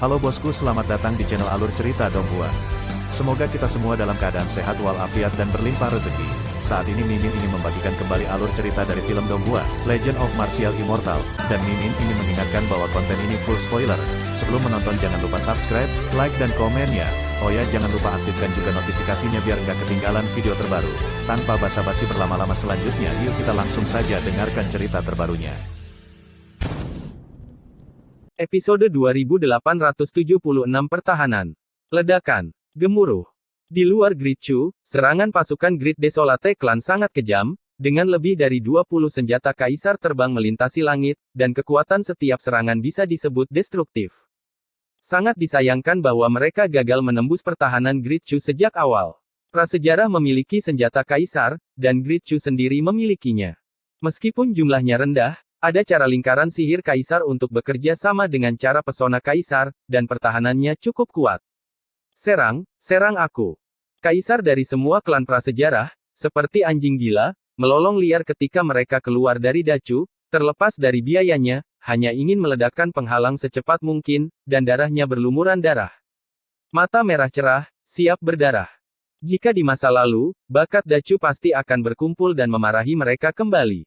Halo bosku, selamat datang di channel Alur Cerita Donghua. Semoga kita semua dalam keadaan sehat walafiat dan berlimpah rezeki. Saat ini Mimin ingin membagikan kembali alur cerita dari film Donghua, Legend of Martial Immortal, dan Mimin ingin mengingatkan bahwa konten ini full spoiler. Sebelum menonton jangan lupa subscribe, like dan komen ya. Oh ya, jangan lupa aktifkan juga notifikasinya biar nggak ketinggalan video terbaru. Tanpa basa-basi berlama-lama selanjutnya, yuk kita langsung saja dengarkan cerita terbarunya. Episode 2876 Pertahanan. Ledakan. Gemuruh. Di luar Great Chu, serangan pasukan Great Desolate Clan sangat kejam, dengan lebih dari 20 senjata kaisar terbang melintasi langit, dan kekuatan setiap serangan bisa disebut destruktif. Sangat disayangkan bahwa mereka gagal menembus pertahanan Great Chu sejak awal. Prasejarah memiliki senjata kaisar, dan Great Chu sendiri memilikinya. Meskipun jumlahnya rendah, ada cara lingkaran sihir kaisar untuk bekerja sama dengan cara pesona kaisar, dan pertahanannya cukup kuat. Serang aku. Kaisar dari semua klan prasejarah, seperti anjing gila, melolong liar ketika mereka keluar dari Dacu, terlepas dari biayanya, hanya ingin meledakkan penghalang secepat mungkin, dan darahnya berlumuran darah. Mata merah cerah, siap berdarah. Jika di masa lalu, bakat Dacu pasti akan berkumpul dan memarahi mereka kembali.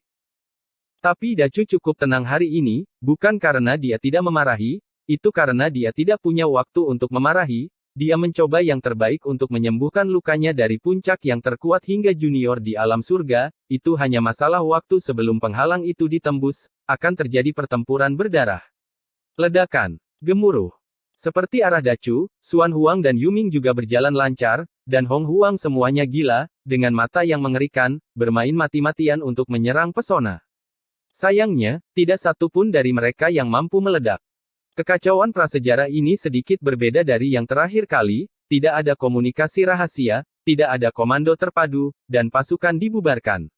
Tapi Dacu cukup tenang hari ini, bukan karena dia tidak memarahi, itu karena dia tidak punya waktu untuk memarahi, dia mencoba yang terbaik untuk menyembuhkan lukanya dari puncak yang terkuat hingga junior di alam surga, itu hanya masalah waktu sebelum penghalang itu ditembus, akan terjadi pertempuran berdarah. Ledakan. Gemuruh. Seperti arah Dacu, Xuan Huang dan Yuming juga berjalan lancar, dan Hong Huang semuanya gila, dengan mata yang mengerikan, bermain mati-matian untuk menyerang pesona. Sayangnya, tidak satu pun dari mereka yang mampu meledak. Kekacauan prasejarah ini sedikit berbeda dari yang terakhir kali, tidak ada komunikasi rahasia, tidak ada komando terpadu, dan pasukan dibubarkan.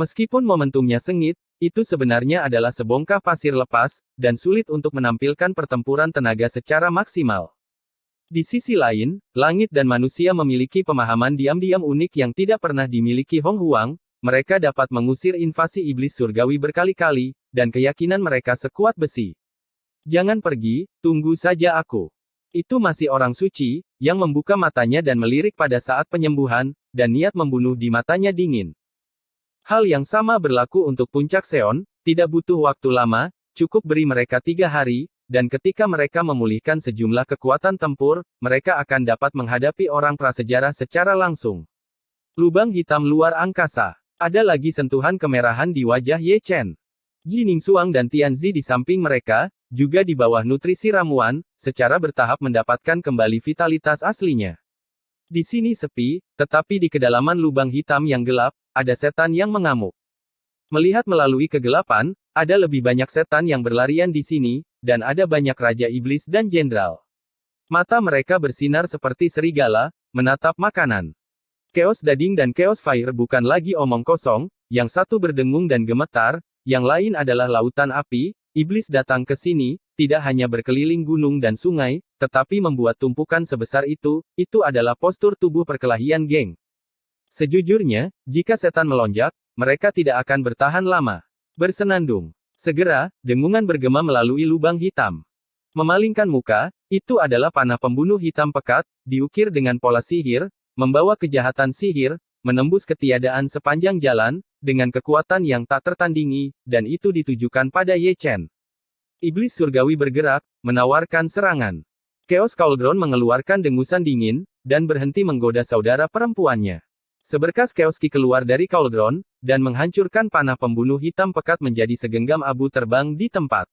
Meskipun momentumnya sengit, itu sebenarnya adalah sebongkah pasir lepas, dan sulit untuk menampilkan pertempuran tenaga secara maksimal. Di sisi lain, langit dan manusia memiliki pemahaman diam-diam unik yang tidak pernah dimiliki Hong Huang. Mereka dapat mengusir invasi iblis surgawi berkali-kali, dan keyakinan mereka sekuat besi. Jangan pergi, tunggu saja aku. Itu masih orang suci, yang membuka matanya dan melirik pada saat penyembuhan, dan niat membunuh di matanya dingin. Hal yang sama berlaku untuk puncak Seon, tidak butuh waktu lama, cukup beri mereka 3 hari, dan ketika mereka memulihkan sejumlah kekuatan tempur, mereka akan dapat menghadapi orang prasejarah secara langsung. Lubang hitam luar angkasa. Ada lagi sentuhan kemerahan di wajah Ye Chen. Ji Ningxuang dan Tianzi di samping mereka, juga di bawah nutrisi ramuan, secara bertahap mendapatkan kembali vitalitas aslinya. Di sini sepi, tetapi di kedalaman lubang hitam yang gelap, ada setan yang mengamuk. Melihat melalui kegelapan, ada lebih banyak setan yang berlarian di sini, dan ada banyak raja iblis dan jenderal. Mata mereka bersinar seperti serigala, menatap makanan. Chaos Dading dan Chaos Fire bukan lagi omong kosong, yang satu berdengung dan gemetar, yang lain adalah lautan api. Iblis datang ke sini, tidak hanya berkeliling gunung dan sungai, tetapi membuat tumpukan sebesar itu adalah postur tubuh perkelahian geng. Sejujurnya, jika setan melonjak, mereka tidak akan bertahan lama. Bersenandung. Segera, dengungan bergema melalui lubang hitam. Memalingkan muka, itu adalah panah pembunuh hitam pekat, diukir dengan pola sihir, membawa kejahatan sihir, menembus ketiadaan sepanjang jalan, dengan kekuatan yang tak tertandingi, dan itu ditujukan pada Ye Chen. Iblis surgawi bergerak, menawarkan serangan. Chaos Cauldron mengeluarkan dengusan dingin, dan berhenti menggoda saudara perempuannya. Seberkas Chaos Ki keluar dari Cauldron, dan menghancurkan panah pembunuh hitam pekat menjadi segenggam abu terbang di tempat.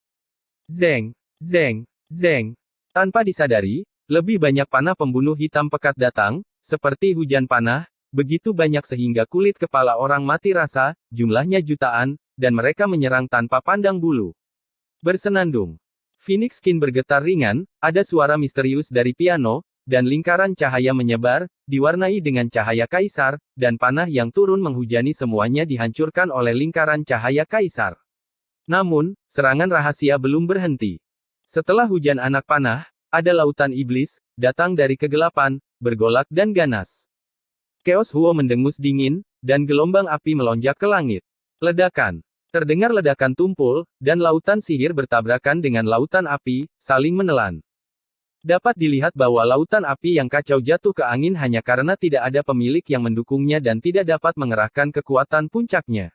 Zeng, zeng, zeng. Tanpa disadari, lebih banyak panah pembunuh hitam pekat datang, seperti hujan panah, begitu banyak sehingga kulit kepala orang mati rasa, jumlahnya jutaan, dan mereka menyerang tanpa pandang bulu. Bersenandung. Phoenix Skin bergetar ringan, ada suara misterius dari piano, dan lingkaran cahaya menyebar, diwarnai dengan cahaya kaisar, dan panah yang turun menghujani semuanya dihancurkan oleh lingkaran cahaya kaisar. Namun, serangan rahasia belum berhenti. Setelah hujan anak panah, ada lautan iblis, datang dari kegelapan, bergolak dan ganas. Chaos Huo mendengus dingin, dan gelombang api melonjak ke langit. Ledakan. Terdengar ledakan tumpul, dan lautan sihir bertabrakan dengan lautan api, saling menelan. Dapat dilihat bahwa lautan api yang kacau jatuh ke angin hanya karena tidak ada pemilik yang mendukungnya dan tidak dapat mengerahkan kekuatan puncaknya.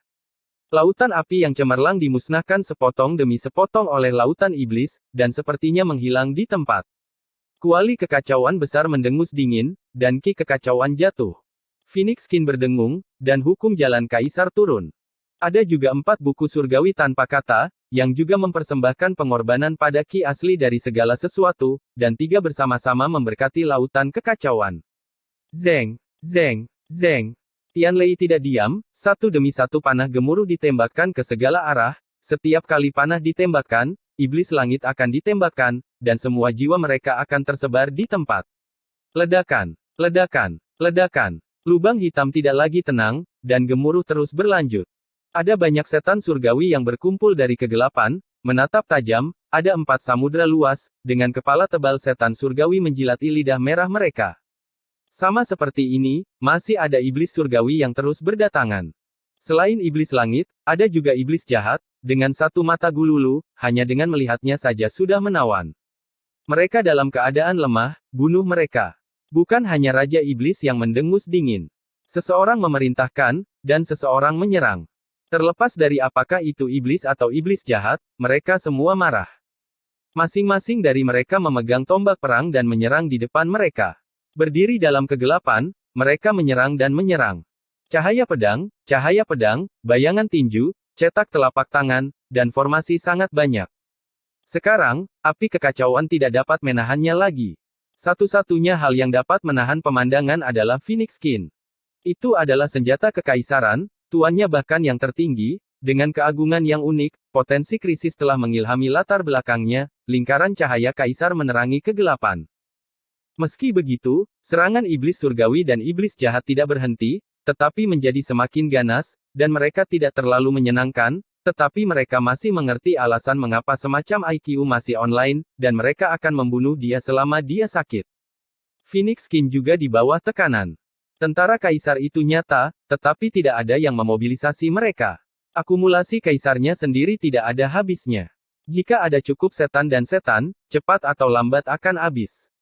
Lautan api yang cemerlang dimusnahkan sepotong demi sepotong oleh lautan iblis, dan sepertinya menghilang di tempat. Kuali kekacauan besar mendengus dingin, dan ki kekacauan jatuh. Phoenix Kin berdengung, dan hukum jalan kaisar turun. Ada juga 4 buku surgawi tanpa kata, yang juga mempersembahkan pengorbanan pada ki asli dari segala sesuatu, dan 3 bersama-sama memberkati lautan kekacauan. Zeng, zeng, zeng. Tianlei tidak diam, satu demi satu panah gemuruh ditembakkan ke segala arah, setiap kali panah ditembakkan, iblis langit akan ditembakkan, dan semua jiwa mereka akan tersebar di tempat. Ledakan, ledakan, ledakan. Lubang hitam tidak lagi tenang, dan gemuruh terus berlanjut. Ada banyak setan surgawi yang berkumpul dari kegelapan, menatap tajam, ada 4 samudra luas, dengan kepala tebal setan surgawi menjilati lidah merah mereka. Sama seperti ini, masih ada iblis surgawi yang terus berdatangan. Selain iblis langit, ada juga iblis jahat, dengan satu mata gululu, hanya dengan melihatnya saja sudah menawan. Mereka dalam keadaan lemah, bunuh mereka. Bukan hanya Raja Iblis yang mendengus dingin. Seseorang memerintahkan, dan seseorang menyerang. Terlepas dari apakah itu iblis atau iblis jahat, mereka semua marah. Masing-masing dari mereka memegang tombak perang dan menyerang di depan mereka. Berdiri dalam kegelapan, mereka menyerang dan menyerang. Cahaya pedang, bayangan tinju, cetak telapak tangan, dan formasi sangat banyak. Sekarang, api kekacauan tidak dapat menahannya lagi. Satu-satunya hal yang dapat menahan pemandangan adalah Phoenix Kin. Itu adalah senjata kekaisaran, tuannya bahkan yang tertinggi, dengan keagungan yang unik, potensi krisis telah mengilhami latar belakangnya, lingkaran cahaya kaisar menerangi kegelapan. Meski begitu, serangan iblis surgawi dan iblis jahat tidak berhenti, tetapi menjadi semakin ganas, dan mereka tidak terlalu menyenangkan, tetapi mereka masih mengerti alasan mengapa semacam IQ masih online, dan mereka akan membunuh dia selama dia sakit. Phoenix Kin juga di bawah tekanan. Tentara kaisar itu nyata, tetapi tidak ada yang memobilisasi mereka. Akumulasi kaisarnya sendiri tidak ada habisnya. Jika ada cukup setan dan setan, cepat atau lambat akan habis.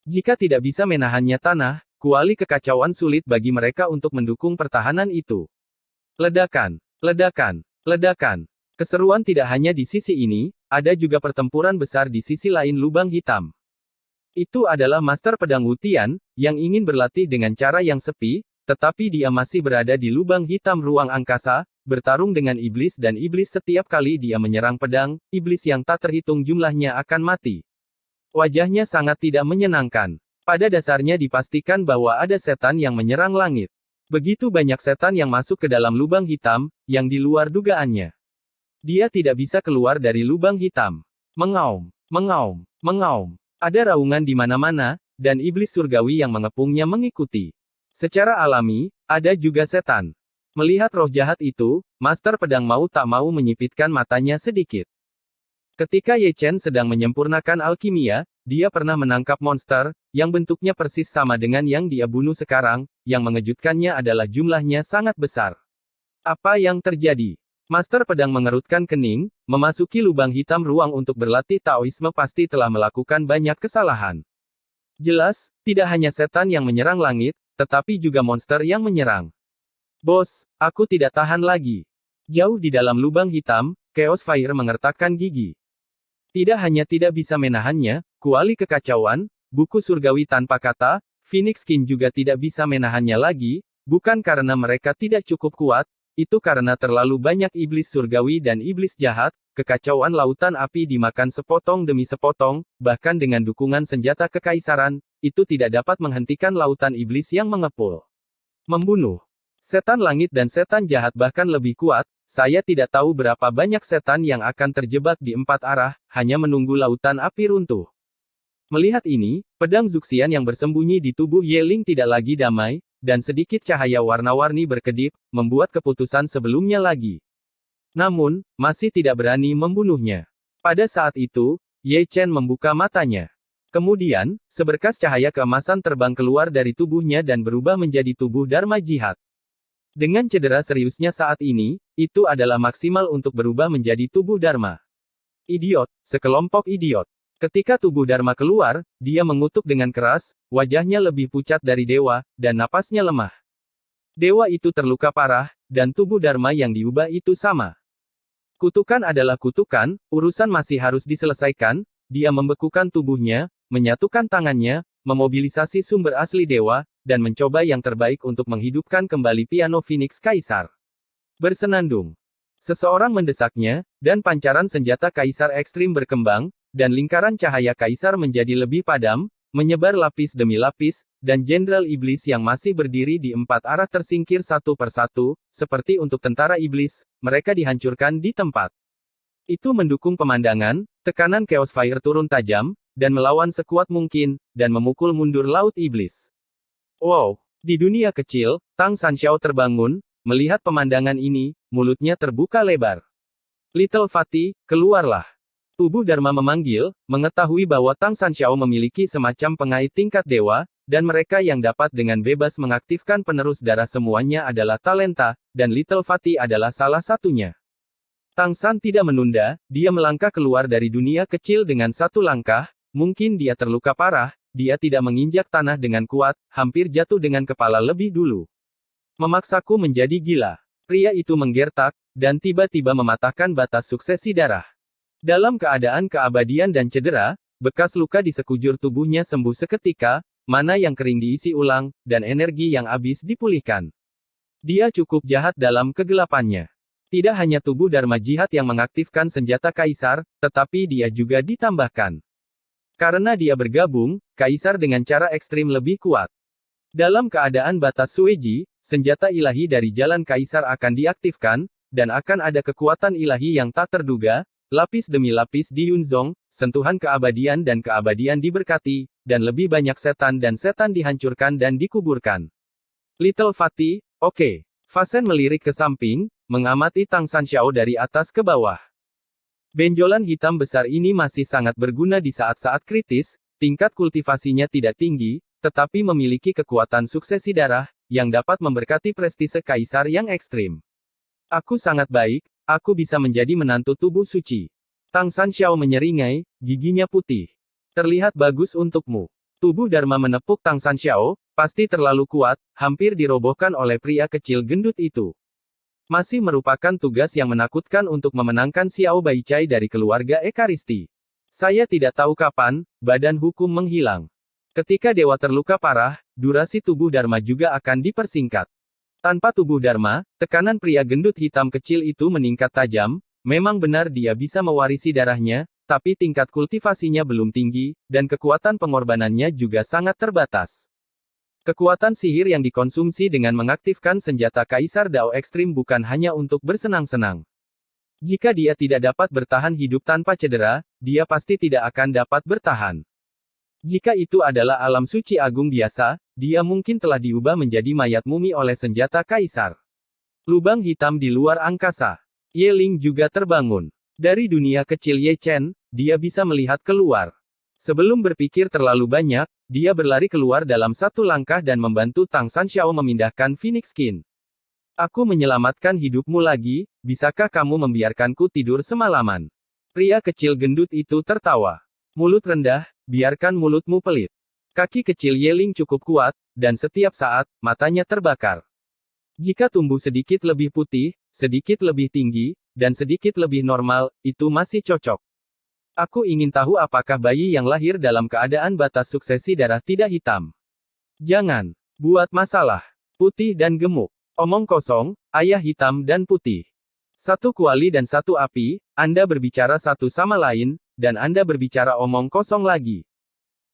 Jika tidak bisa menahannya tanah, kuali kekacauan sulit bagi mereka untuk mendukung pertahanan itu. Ledakan, ledakan, ledakan. Keseruan tidak hanya di sisi ini, ada juga pertempuran besar di sisi lain lubang hitam. Itu adalah Master Pedang Wu Tian, yang ingin berlatih dengan cara yang sepi, tetapi dia masih berada di lubang hitam ruang angkasa, bertarung dengan iblis dan iblis setiap kali dia menyerang pedang, iblis yang tak terhitung jumlahnya akan mati. Wajahnya sangat tidak menyenangkan. Pada dasarnya dipastikan bahwa ada setan yang menyerang langit. Begitu banyak setan yang masuk ke dalam lubang hitam, yang di luar dugaannya. Dia tidak bisa keluar dari lubang hitam. Mengaum, mengaum, mengaum. Ada raungan di mana-mana, dan iblis surgawi yang mengepungnya mengikuti. Secara alami, ada juga setan. Melihat roh jahat itu, Master Pedang mau tak mau menyipitkan matanya sedikit. Ketika Ye Chen sedang menyempurnakan alkimia, dia pernah menangkap monster, yang bentuknya persis sama dengan yang dia bunuh sekarang, yang mengejutkannya adalah jumlahnya sangat besar. Apa yang terjadi? Master Pedang mengerutkan kening, memasuki lubang hitam ruang untuk berlatih Taoisme pasti telah melakukan banyak kesalahan. Jelas, tidak hanya setan yang menyerang langit, tetapi juga monster yang menyerang. Bos, aku tidak tahan lagi. Jauh di dalam lubang hitam, Chaos Fire mengertakkan gigi. Tidak hanya tidak bisa menahannya, kuali kekacauan, buku surgawi tanpa kata, Phoenix Kin juga tidak bisa menahannya lagi, bukan karena mereka tidak cukup kuat, itu karena terlalu banyak iblis surgawi dan iblis jahat, kekacauan lautan api dimakan sepotong demi sepotong, bahkan dengan dukungan senjata kekaisaran, itu tidak dapat menghentikan lautan iblis yang mengepul. Membunuh. Setan langit dan setan jahat bahkan lebih kuat, saya tidak tahu berapa banyak setan yang akan terjebak di 4 arah, hanya menunggu lautan api runtuh. Melihat ini, pedang Zuxian yang bersembunyi di tubuh Ye Ling tidak lagi damai, dan sedikit cahaya warna-warni berkedip, membuat keputusan sebelumnya lagi. Namun, masih tidak berani membunuhnya. Pada saat itu, Ye Chen membuka matanya. Kemudian, seberkas cahaya keemasan terbang keluar dari tubuhnya dan berubah menjadi tubuh Dharma Jihad. Dengan cedera seriusnya saat ini, itu adalah maksimal untuk berubah menjadi tubuh Dharma. Idiot, sekelompok idiot. Ketika tubuh Dharma keluar, dia mengutuk dengan keras, wajahnya lebih pucat dari dewa, dan napasnya lemah. Dewa itu terluka parah, dan tubuh Dharma yang diubah itu sama. Kutukan adalah kutukan, urusan masih harus diselesaikan. Dia membekukan tubuhnya, menyatukan tangannya, memobilisasi sumber asli dewa, dan mencoba yang terbaik untuk menghidupkan kembali piano Phoenix Kaisar. Bersenandung. Seseorang mendesaknya, dan pancaran senjata Kaisar ekstrim berkembang, dan lingkaran cahaya Kaisar menjadi lebih padam, menyebar lapis demi lapis, dan Jenderal Iblis yang masih berdiri di 4 arah tersingkir satu persatu, seperti untuk tentara iblis, mereka dihancurkan di tempat. Itu mendukung pemandangan, tekanan Chaos Fire turun tajam, dan melawan sekuat mungkin, dan memukul mundur Laut Iblis. Wow! Di dunia kecil, Tang Sanxiao terbangun, melihat pemandangan ini, mulutnya terbuka lebar. Little Fatty, keluarlah. Tubuh Dharma memanggil, mengetahui bahwa Tang Sanxiao memiliki semacam pengait tingkat dewa, dan mereka yang dapat dengan bebas mengaktifkan penerus darah semuanya adalah talenta, dan Little Fatty adalah salah satunya. Tang San tidak menunda, dia melangkah keluar dari dunia kecil dengan satu langkah, mungkin dia terluka parah, dia tidak menginjak tanah dengan kuat, hampir jatuh dengan kepala lebih dulu. Memaksaku menjadi gila. Pria itu menggertak, dan tiba-tiba mematahkan batas suksesi darah. Dalam keadaan keabadian dan cedera, bekas luka di sekujur tubuhnya sembuh seketika, mana yang kering diisi ulang, dan energi yang habis dipulihkan. Dia cukup jahat dalam kegelapannya. Tidak hanya tubuh Dharma Jihad yang mengaktifkan senjata Kaisar, tetapi dia juga ditambahkan. Karena dia bergabung, Kaisar dengan cara ekstrim lebih kuat. Dalam keadaan batas Sueji, senjata ilahi dari jalan Kaisar akan diaktifkan, dan akan ada kekuatan ilahi yang tak terduga, lapis demi lapis di Yunzong, sentuhan keabadian dan keabadian diberkati, dan lebih banyak setan dan setan dihancurkan dan dikuburkan. Little Fatty, oke. Fasen melirik ke samping, mengamati Tang Sanxiao dari atas ke bawah. Benjolan hitam besar ini masih sangat berguna di saat-saat kritis, tingkat kultivasinya tidak tinggi, tetapi memiliki kekuatan suksesi darah, yang dapat memberkati prestise Kaisar yang ekstrim. Aku sangat baik. Aku bisa menjadi menantu tubuh suci. Tang Sanxiao menyeringai, giginya putih. Terlihat bagus untukmu. Tubuh Dharma menepuk Tang Sanxiao, pasti terlalu kuat, hampir dirobohkan oleh pria kecil gendut itu. Masih merupakan tugas yang menakutkan untuk memenangkan Xiao Baichai dari keluarga Ekaristi. Saya tidak tahu kapan, badan hukum menghilang. Ketika dewa terluka parah, durasi tubuh Dharma juga akan dipersingkat. Tanpa tubuh Dharma, tekanan pria gendut hitam kecil itu meningkat tajam, memang benar dia bisa mewarisi darahnya, tapi tingkat kultivasinya belum tinggi, dan kekuatan pengorbanannya juga sangat terbatas. Kekuatan sihir yang dikonsumsi dengan mengaktifkan senjata Kaisar Dao ekstrim bukan hanya untuk bersenang-senang. Jika dia tidak dapat bertahan hidup tanpa cedera, dia pasti tidak akan dapat bertahan. Jika itu adalah alam suci agung biasa, dia mungkin telah diubah menjadi mayat mumi oleh senjata Kaisar. Lubang hitam di luar angkasa. Ye Ling juga terbangun. Dari dunia kecil Ye Chen, dia bisa melihat keluar. Sebelum berpikir terlalu banyak, dia berlari keluar dalam satu langkah dan membantu Tang Sanxiao memindahkan Phoenix Skin. Aku menyelamatkan hidupmu lagi, bisakah kamu membiarkanku tidur semalaman? Pria kecil gendut itu tertawa. Mulut rendah, biarkan mulutmu pelit. Kaki kecil Ye Ling cukup kuat, dan setiap saat, matanya terbakar. Jika tumbuh sedikit lebih putih, sedikit lebih tinggi, dan sedikit lebih normal, itu masih cocok. Aku ingin tahu apakah bayi yang lahir dalam keadaan batas suksesi darah tidak hitam. Jangan buat masalah. Putih dan gemuk. Omong kosong, ayah hitam dan putih. Satu kuali dan satu api, Anda berbicara satu sama lain, dan Anda berbicara omong kosong lagi.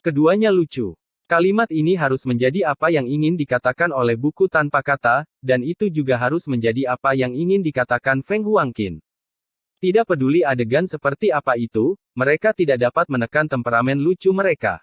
Keduanya lucu. Kalimat ini harus menjadi apa yang ingin dikatakan oleh buku tanpa kata, dan itu juga harus menjadi apa yang ingin dikatakan Feng Huangqin. Tidak peduli adegan seperti apa itu, mereka tidak dapat menekan temperamen lucu mereka.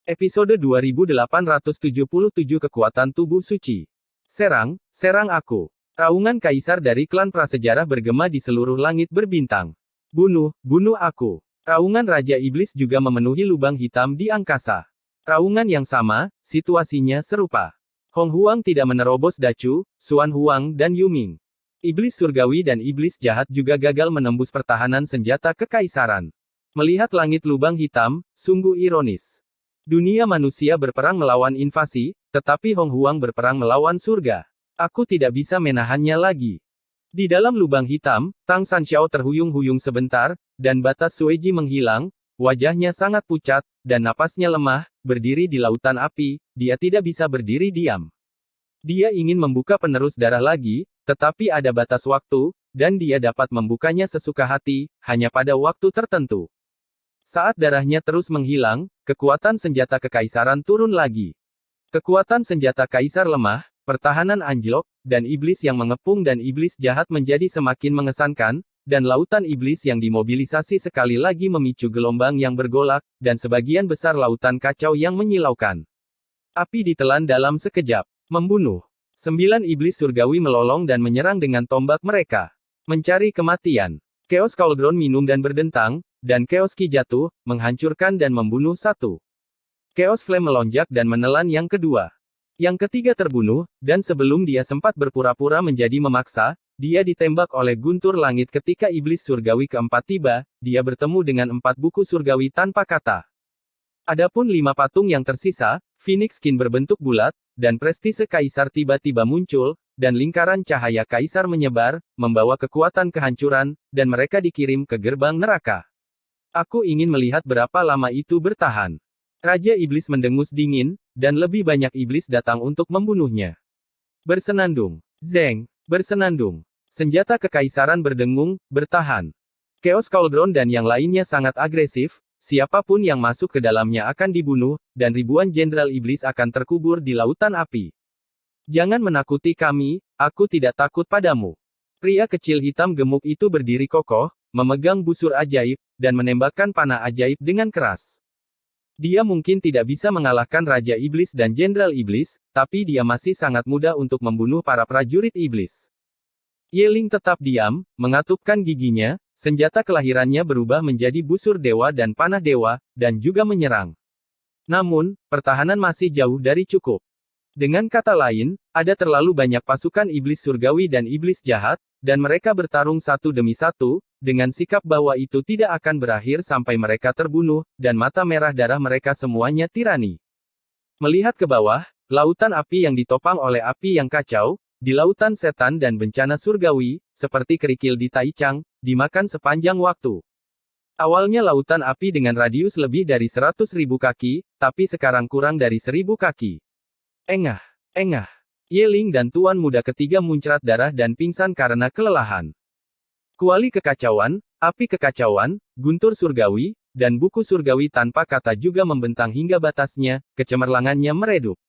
Episode 2877 Kekuatan Tubuh Suci. Serang aku. Raungan kaisar dari klan prasejarah bergema di seluruh langit berbintang. Bunuh aku. Raungan Raja Iblis juga memenuhi lubang hitam di angkasa. Raungan yang sama, situasinya serupa. Hong Huang tidak menerobos Dacu, Xuan Huang dan Yuming. Iblis surgawi dan iblis jahat juga gagal menembus pertahanan senjata kekaisaran. Melihat langit lubang hitam, sungguh ironis. Dunia manusia berperang melawan invasi, tetapi Hong Huang berperang melawan surga. Aku tidak bisa menahannya lagi. Di dalam lubang hitam, Tang Sanxiao terhuyung-huyung sebentar, dan batas Sueji menghilang, wajahnya sangat pucat, dan napasnya lemah, berdiri di lautan api, dia tidak bisa berdiri diam. Dia ingin membuka penerus darah lagi, tetapi ada batas waktu, dan dia dapat membukanya sesuka hati, hanya pada waktu tertentu. Saat darahnya terus menghilang, kekuatan senjata kekaisaran turun lagi. Kekuatan senjata kaisar lemah, pertahanan anjlok, dan iblis yang mengepung dan iblis jahat menjadi semakin mengesankan, dan lautan iblis yang dimobilisasi sekali lagi memicu gelombang yang bergolak, dan sebagian besar lautan kacau yang menyilaukan. Api ditelan dalam sekejap. Membunuh. 9 iblis surgawi melolong dan menyerang dengan tombak mereka. Mencari kematian. Chaos Cauldron minum dan berdentang, dan Chaos Ki jatuh, menghancurkan dan membunuh satu. Chaos Flame melonjak dan menelan yang kedua. Yang ketiga terbunuh, dan sebelum dia sempat berpura-pura menjadi memaksa, dia ditembak oleh guntur langit ketika iblis surgawi keempat tiba, dia bertemu dengan 4 buku surgawi tanpa kata. Adapun 5 patung yang tersisa, Phoenix Skin berbentuk bulat, dan prestise kaisar tiba-tiba muncul, dan lingkaran cahaya kaisar menyebar, membawa kekuatan kehancuran, dan mereka dikirim ke gerbang neraka. Aku ingin melihat berapa lama itu bertahan. Raja Iblis mendengus dingin, dan lebih banyak iblis datang untuk membunuhnya. Bersenandung. Zeng. Bersenandung. Senjata kekaisaran berdengung, bertahan. Chaos Cauldron dan yang lainnya sangat agresif, siapapun yang masuk ke dalamnya akan dibunuh, dan ribuan jenderal iblis akan terkubur di lautan api. Jangan menakuti kami, aku tidak takut padamu. Pria kecil hitam gemuk itu berdiri kokoh, memegang busur ajaib, dan menembakkan panah ajaib dengan keras. Dia mungkin tidak bisa mengalahkan Raja Iblis dan Jenderal Iblis, tapi dia masih sangat mudah untuk membunuh para prajurit iblis. Yeling tetap diam, mengatupkan giginya, senjata kelahirannya berubah menjadi busur dewa dan panah dewa, dan juga menyerang. Namun, pertahanan masih jauh dari cukup. Dengan kata lain, ada terlalu banyak pasukan iblis surgawi dan iblis jahat, dan mereka bertarung satu demi satu, dengan sikap bahwa itu tidak akan berakhir sampai mereka terbunuh, dan mata merah darah mereka semuanya tirani. Melihat ke bawah, lautan api yang ditopang oleh api yang kacau, di lautan setan dan bencana surgawi, seperti kerikil di Taichang, dimakan sepanjang waktu. Awalnya lautan api dengan radius lebih dari 100.000 kaki, tapi sekarang kurang dari 1.000 kaki. Engah, engah. Yeling dan Tuan Muda ketiga muncrat darah dan pingsan karena kelelahan. Kuali kekacauan, api kekacauan, guntur surgawi, dan buku surgawi tanpa kata juga membentang hingga batasnya, kecemerlangannya meredup.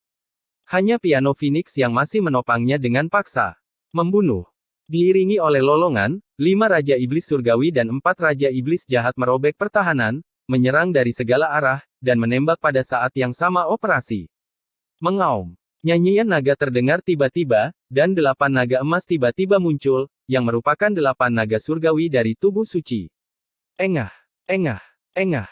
Hanya piano Phoenix yang masih menopangnya dengan paksa. Membunuh. Diiringi oleh lolongan, 5 Raja Iblis surgawi dan 4 Raja Iblis jahat merobek pertahanan, menyerang dari segala arah, dan menembak pada saat yang sama operasi. Mengaum. Nyanyian naga terdengar tiba-tiba, dan 8 naga emas tiba-tiba muncul, yang merupakan 8 naga surgawi dari tubuh suci. Engah, engah, engah.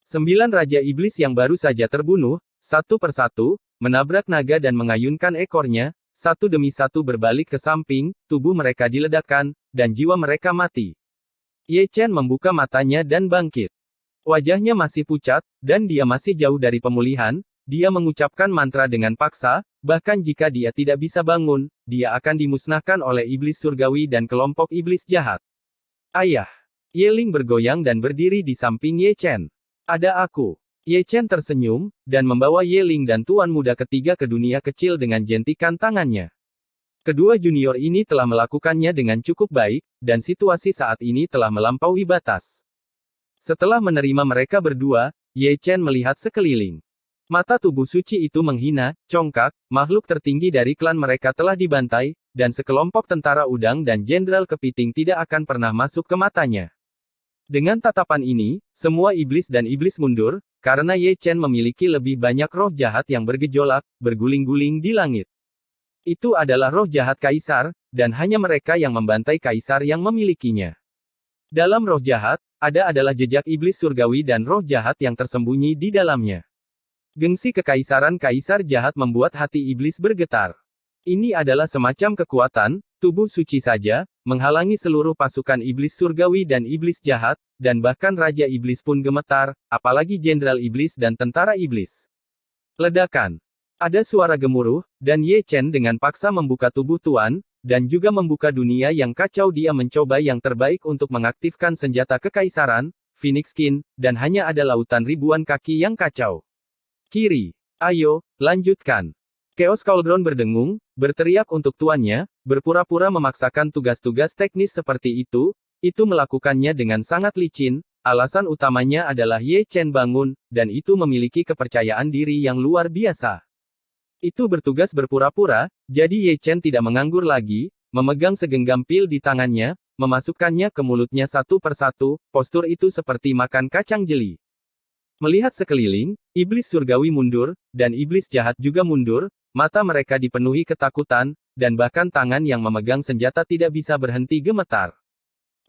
9 Raja Iblis yang baru saja terbunuh, satu persatu, menabrak naga dan mengayunkan ekornya, satu demi satu berbalik ke samping, tubuh mereka diledakkan, dan jiwa mereka mati. Ye Chen membuka matanya dan bangkit. Wajahnya masih pucat, dan dia masih jauh dari pemulihan. Dia mengucapkan mantra dengan paksa, bahkan jika dia tidak bisa bangun, dia akan dimusnahkan oleh iblis surgawi dan kelompok iblis jahat. Ayah. Yeling bergoyang dan berdiri di samping Ye Chen. Ada aku. Ye Chen tersenyum, dan membawa Yeling dan Tuan Muda ketiga ke dunia kecil dengan jentikan tangannya. Kedua junior ini telah melakukannya dengan cukup baik, dan situasi saat ini telah melampaui batas. Setelah menerima mereka berdua, Ye Chen melihat sekeliling. Mata tubuh suci itu menghina, congkak, makhluk tertinggi dari klan mereka telah dibantai, dan sekelompok tentara udang dan jenderal kepiting tidak akan pernah masuk ke matanya. Dengan tatapan ini, semua iblis dan iblis mundur, karena Ye Chen memiliki lebih banyak roh jahat yang bergejolak, berguling-guling di langit. Itu adalah roh jahat kaisar, dan hanya mereka yang membantai kaisar yang memilikinya. Dalam roh jahat, adalah jejak iblis surgawi dan roh jahat yang tersembunyi di dalamnya. Gengsi kekaisaran kaisar jahat membuat hati iblis bergetar. Ini adalah semacam kekuatan, tubuh suci saja, menghalangi seluruh pasukan iblis surgawi dan iblis jahat, dan bahkan Raja Iblis pun gemetar, apalagi Jenderal Iblis dan Tentara Iblis. Ledakan. Ada suara gemuruh, dan Ye Chen dengan paksa membuka tubuh Tuan, dan juga membuka dunia yang kacau. Dia mencoba yang terbaik untuk mengaktifkan senjata kekaisaran, Phoenix Skin, dan hanya ada lautan ribuan kaki yang kacau. Kiri. Ayo, lanjutkan. Chaos Cauldron berdengung, berteriak untuk tuannya, berpura-pura memaksakan tugas-tugas teknis seperti itu melakukannya dengan sangat licin, alasan utamanya adalah Ye Chen bangun, dan itu memiliki kepercayaan diri yang luar biasa. Itu bertugas berpura-pura, jadi Ye Chen tidak menganggur lagi, memegang segenggam pil di tangannya, memasukkannya ke mulutnya satu persatu, postur itu seperti makan kacang jeli. Melihat sekeliling, iblis surgawi mundur, dan iblis jahat juga mundur, mata mereka dipenuhi ketakutan, dan bahkan tangan yang memegang senjata tidak bisa berhenti gemetar.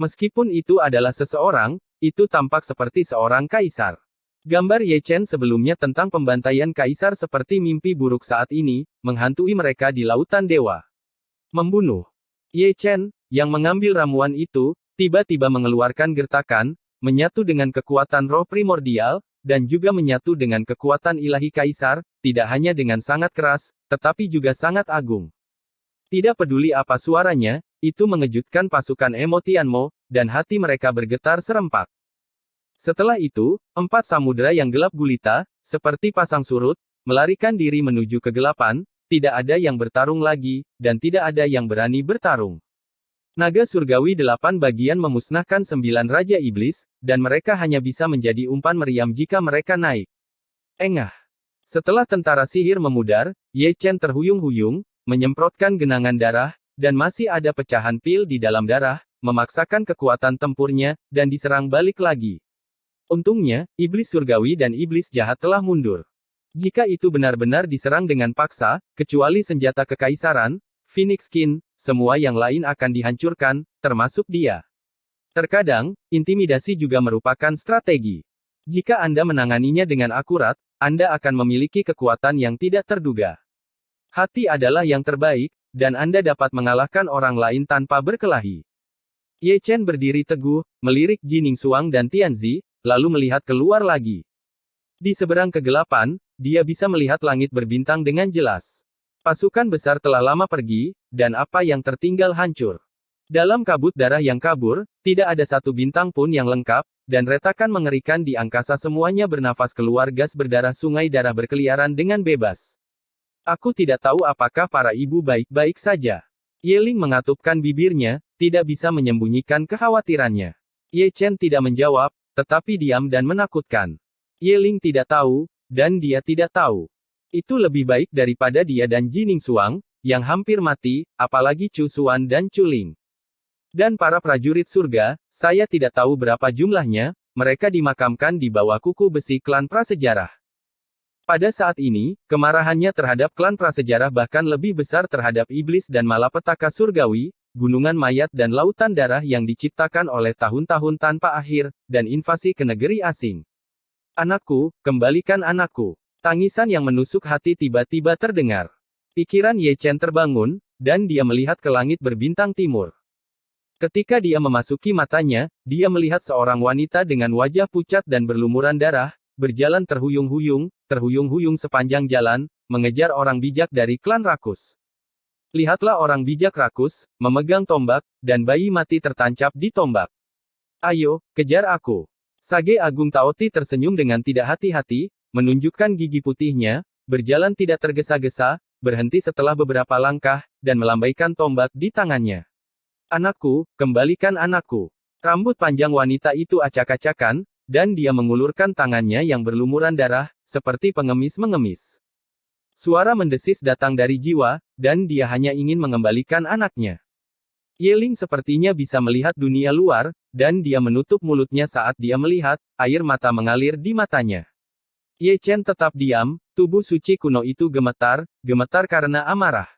Meskipun itu adalah seseorang, itu tampak seperti seorang kaisar. Gambar Ye Chen sebelumnya tentang pembantaian kaisar seperti mimpi buruk saat ini, menghantui mereka di lautan dewa. Membunuh. Ye Chen, yang mengambil ramuan itu, tiba-tiba mengeluarkan gertakan, menyatu dengan kekuatan roh primordial, dan juga menyatu dengan kekuatan ilahi kaisar, tidak hanya dengan sangat keras, tetapi juga sangat agung. Tidak peduli apa suaranya, itu mengejutkan pasukan Emotianmo, dan hati mereka bergetar serempak. Setelah itu, 4 samudera yang gelap gulita, seperti pasang surut, melarikan diri menuju kegelapan, tidak ada yang bertarung lagi, dan tidak ada yang berani bertarung. Naga surgawi 8 bagian memusnahkan 9 Raja Iblis, dan mereka hanya bisa menjadi umpan meriam jika mereka naik. Engah. Setelah tentara sihir memudar, Ye Chen terhuyung-huyung, menyemprotkan genangan darah, dan masih ada pecahan pil di dalam darah, memaksakan kekuatan tempurnya, dan diserang balik lagi. Untungnya, iblis surgawi dan iblis jahat telah mundur. Jika itu benar-benar diserang dengan paksa, kecuali senjata kekaisaran, Phoenix Skin, semua yang lain akan dihancurkan, termasuk dia. Terkadang, intimidasi juga merupakan strategi. Jika Anda menanganinya dengan akurat, Anda akan memiliki kekuatan yang tidak terduga. Hati adalah yang terbaik, dan Anda dapat mengalahkan orang lain tanpa berkelahi. Ye Chen berdiri teguh, melirik Jining Xuang dan Tianzi, lalu melihat keluar lagi. Di seberang kegelapan, dia bisa melihat langit berbintang dengan jelas. Pasukan besar telah lama pergi, dan apa yang tertinggal hancur. Dalam kabut darah yang kabur, tidak ada satu bintang pun yang lengkap, dan retakan mengerikan di angkasa. Semuanya bernafas keluar gas berdarah. Sungai darah berkeliaran dengan bebas. Aku tidak tahu apakah para ibu baik-baik saja. Ye Ling mengatupkan bibirnya, tidak bisa menyembunyikan kekhawatirannya. Ye Chen tidak menjawab, tetapi diam dan menakutkan. Ye Ling tidak tahu, dan dia tidak tahu. Itu lebih baik daripada dia dan Jining Xuang, yang hampir mati, apalagi Chu Xuan dan Chu Ling. Dan para prajurit surga, saya tidak tahu berapa jumlahnya, mereka dimakamkan di bawah kuku besi klan prasejarah. Pada saat ini, kemarahannya terhadap klan prasejarah bahkan lebih besar terhadap iblis dan malapetaka surgawi, gunungan mayat dan lautan darah yang diciptakan oleh tahun-tahun tanpa akhir, dan invasi ke negeri asing. Anakku, kembalikan anakku. Tangisan yang menusuk hati tiba-tiba terdengar. Pikiran Ye Chen terbangun, dan dia melihat ke langit berbintang timur. Ketika dia memasuki matanya, dia melihat seorang wanita dengan wajah pucat dan berlumuran darah, berjalan terhuyung-huyung sepanjang jalan, mengejar orang bijak dari klan Rakus. Lihatlah orang bijak Rakus, memegang tombak, dan bayi mati tertancap di tombak. Ayo, kejar aku. Sage Agung Taoti tersenyum dengan tidak hati-hati, menunjukkan gigi putihnya, berjalan tidak tergesa-gesa, berhenti setelah beberapa langkah, dan melambaikan tombak di tangannya. Anakku, kembalikan anakku. Rambut panjang wanita itu acak-acakan, dan dia mengulurkan tangannya yang berlumuran darah, seperti pengemis mengemis. Suara mendesis datang dari jiwa, dan dia hanya ingin mengembalikan anaknya. Ye Ling sepertinya bisa melihat dunia luar, dan dia menutup mulutnya saat dia melihat, air mata mengalir di matanya. Ye Chen tetap diam, tubuh suci kuno itu gemetar karena amarah.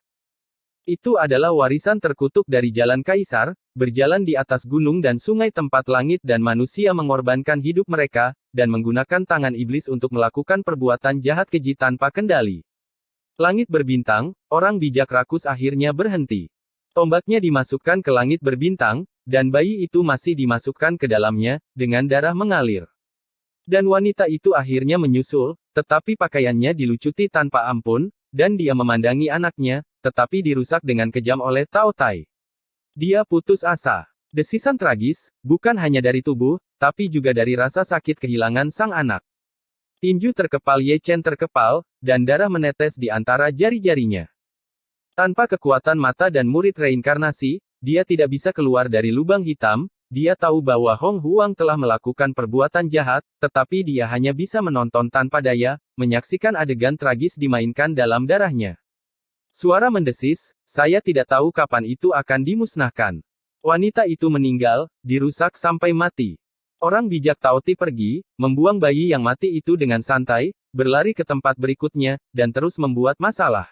Itu adalah warisan terkutuk dari Jalan Kaisar, berjalan di atas gunung dan sungai tempat langit dan manusia mengorbankan hidup mereka, dan menggunakan tangan iblis untuk melakukan perbuatan jahat keji tanpa kendali. Langit berbintang, orang bijak Rakus akhirnya berhenti. Tombaknya dimasukkan ke langit berbintang, dan bayi itu masih dimasukkan ke dalamnya, dengan darah mengalir. Dan wanita itu akhirnya menyusul, tetapi pakaiannya dilucuti tanpa ampun, dan dia memandangi anaknya, tetapi dirusak dengan kejam oleh Tao Tai. Dia putus asa. Desisan tragis, bukan hanya dari tubuh, tapi juga dari rasa sakit kehilangan sang anak. Tinju terkepal Ye Chen terkepal, dan darah menetes di antara jari-jarinya. Tanpa kekuatan mata dan murid reinkarnasi, dia tidak bisa keluar dari lubang hitam. Dia tahu bahwa Hong Huang telah melakukan perbuatan jahat, tetapi dia hanya bisa menonton tanpa daya, menyaksikan adegan tragis dimainkan dalam darahnya. Suara mendesis, saya tidak tahu kapan itu akan dimusnahkan. Wanita itu meninggal, dirusak sampai mati. Orang bijak Tao Ti pergi, membuang bayi yang mati itu dengan santai, berlari ke tempat berikutnya, dan terus membuat masalah.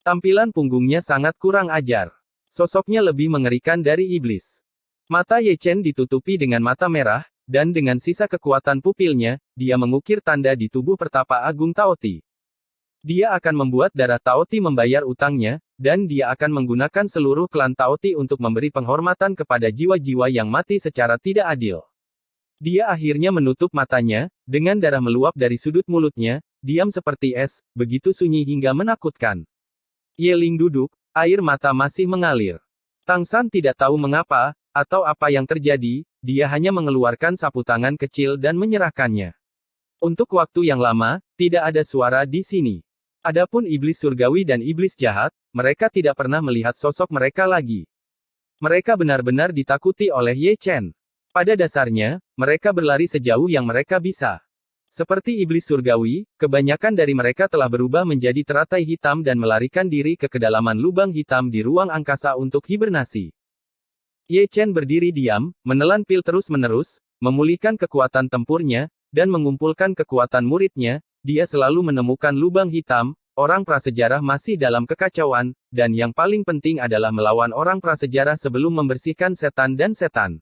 Tampilan punggungnya sangat kurang ajar. Sosoknya lebih mengerikan dari iblis. Mata Ye Chen ditutupi dengan mata merah, dan dengan sisa kekuatan pupilnya, dia mengukir tanda di tubuh pertapa agung Tao Ti. Dia akan membuat darah Tao Ti membayar utangnya, dan dia akan menggunakan seluruh klan Tao Ti untuk memberi penghormatan kepada jiwa-jiwa yang mati secara tidak adil. Dia akhirnya menutup matanya, dengan darah meluap dari sudut mulutnya, diam seperti es, begitu sunyi hingga menakutkan. Ye Ling duduk, air mata masih mengalir. Tang San tidak tahu mengapa, atau apa yang terjadi, dia hanya mengeluarkan sapu tangan kecil dan menyerahkannya. Untuk waktu yang lama, tidak ada suara di sini. Adapun iblis surgawi dan iblis jahat, mereka tidak pernah melihat sosok mereka lagi. Mereka benar-benar ditakuti oleh Ye Chen. Pada dasarnya, mereka berlari sejauh yang mereka bisa. Seperti iblis surgawi, kebanyakan dari mereka telah berubah menjadi teratai hitam dan melarikan diri ke kedalaman lubang hitam di ruang angkasa untuk hibernasi. Ye Chen berdiri diam, menelan pil terus-menerus, memulihkan kekuatan tempurnya, dan mengumpulkan kekuatan muridnya. Dia selalu menemukan lubang hitam, orang prasejarah masih dalam kekacauan, dan yang paling penting adalah melawan orang prasejarah sebelum membersihkan setan dan setan.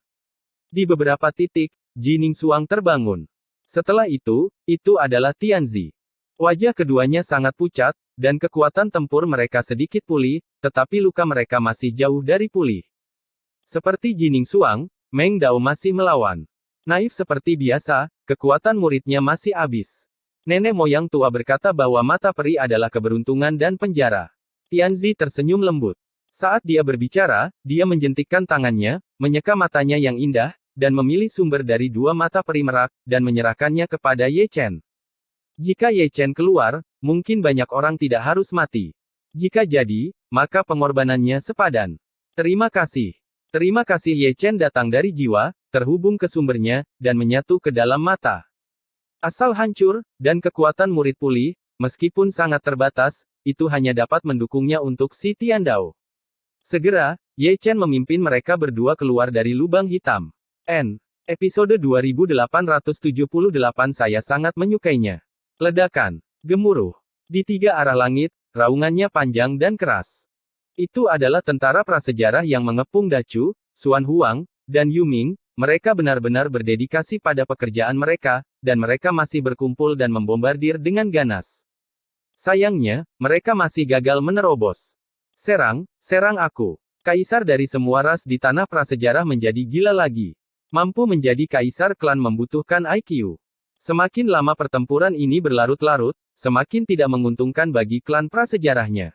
Di beberapa titik, Jining Xuang terbangun. Setelah itu adalah Tianzi. Wajah keduanya sangat pucat, dan kekuatan tempur mereka sedikit pulih, tetapi luka mereka masih jauh dari pulih. Seperti Jining Xuang, Meng Dao masih melawan. Naif seperti biasa, kekuatan muridnya masih habis. Nenek moyang tua berkata bahwa mata peri adalah keberuntungan dan penjara. Tianzi tersenyum lembut. Saat dia berbicara, dia menjentikkan tangannya, menyeka matanya yang indah, dan memilih sumber dari dua mata peri merak, dan menyerahkannya kepada Ye Chen. Jika Ye Chen keluar, mungkin banyak orang tidak harus mati. Jika jadi, maka pengorbanannya sepadan. Terima kasih. Terima kasih. Ye Chen datang dari jiwa, terhubung ke sumbernya, dan menyatu ke dalam mata. Asal hancur, dan kekuatan murid pulih, meskipun sangat terbatas, itu hanya dapat mendukungnya untuk si Tiandao. Segera, Ye Chen memimpin mereka berdua keluar dari lubang hitam. Episode 2878. Saya sangat menyukainya. Ledakan. Gemuruh. Di tiga arah langit, raungannya panjang dan keras. Itu adalah tentara prasejarah yang mengepung Dacu, Xuan Huang, dan Yuming. Mereka benar-benar berdedikasi pada pekerjaan mereka, dan mereka masih berkumpul dan membombardir dengan ganas. Sayangnya, mereka masih gagal menerobos. Serang aku. Kaisar dari semua ras di tanah prasejarah menjadi gila lagi. Mampu menjadi kaisar klan membutuhkan IQ. Semakin lama pertempuran ini berlarut-larut, semakin tidak menguntungkan bagi klan prasejarahnya.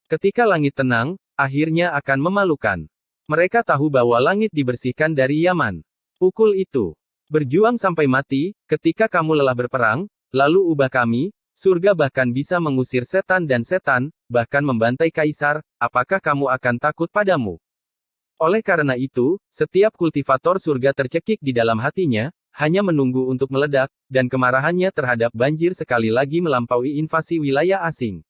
Ketika langit tenang, akhirnya akan memalukan. Mereka tahu bahwa langit dibersihkan dari Yaman. Pukul itu. Berjuang sampai mati, ketika kamu lelah berperang, lalu ubah kami, surga bahkan bisa mengusir setan dan setan, bahkan membantai kaisar, apakah kamu akan takut padamu? Oleh karena itu, setiap kultivator surga tercekik di dalam hatinya, hanya menunggu untuk meledak, dan kemarahannya terhadap banjir sekali lagi melampaui invasi wilayah asing.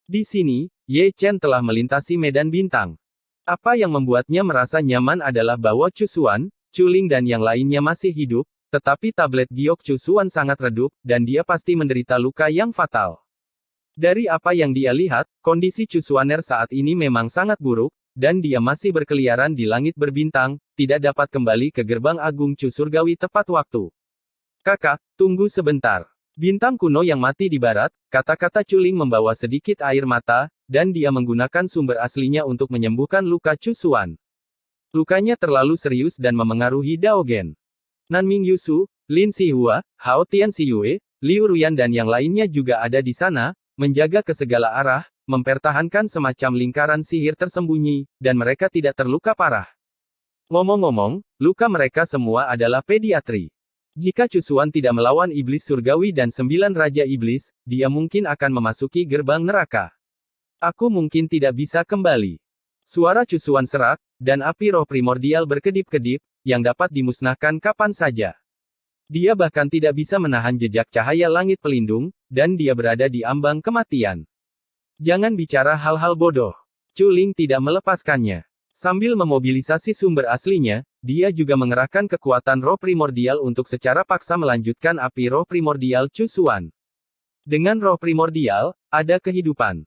Di sini, Ye Chen telah melintasi medan bintang. Apa yang membuatnya merasa nyaman adalah bahwa Chu Xuan, Chu Ling dan yang lainnya masih hidup, tetapi tablet giok Chu Xuan sangat redup, dan dia pasti menderita luka yang fatal. Dari apa yang dia lihat, kondisi Chu Xuaner saat ini memang sangat buruk, dan dia masih berkeliaran di langit berbintang, tidak dapat kembali ke gerbang agung Chu Surgawi tepat waktu. Kakak, tunggu sebentar. Bintang kuno yang mati di barat, kata-kata Chu Ling membawa sedikit air mata, dan dia menggunakan sumber aslinya untuk menyembuhkan luka Chusuan. Lukanya terlalu serius dan memengaruhi Daogen. Nanming Yusu, Lin Sihua, Hao Tian Siyue, Liu Ruyan dan yang lainnya juga ada di sana, menjaga ke segala arah, mempertahankan semacam lingkaran sihir tersembunyi, dan mereka tidak terluka parah. Ngomong-ngomong, luka mereka semua adalah pediatri. Jika Chusuan tidak melawan iblis surgawi dan 9 raja iblis, dia mungkin akan memasuki gerbang neraka. Aku mungkin tidak bisa kembali. Suara Chusuan serak, dan api roh primordial berkedip-kedip, yang dapat dimusnahkan kapan saja. Dia bahkan tidak bisa menahan jejak cahaya langit pelindung, dan dia berada di ambang kematian. Jangan bicara hal-hal bodoh. Chu Ling tidak melepaskannya. Sambil memobilisasi sumber aslinya, dia juga mengerahkan kekuatan roh primordial untuk secara paksa melanjutkan api roh primordial Chusuan. Dengan roh primordial, ada kehidupan.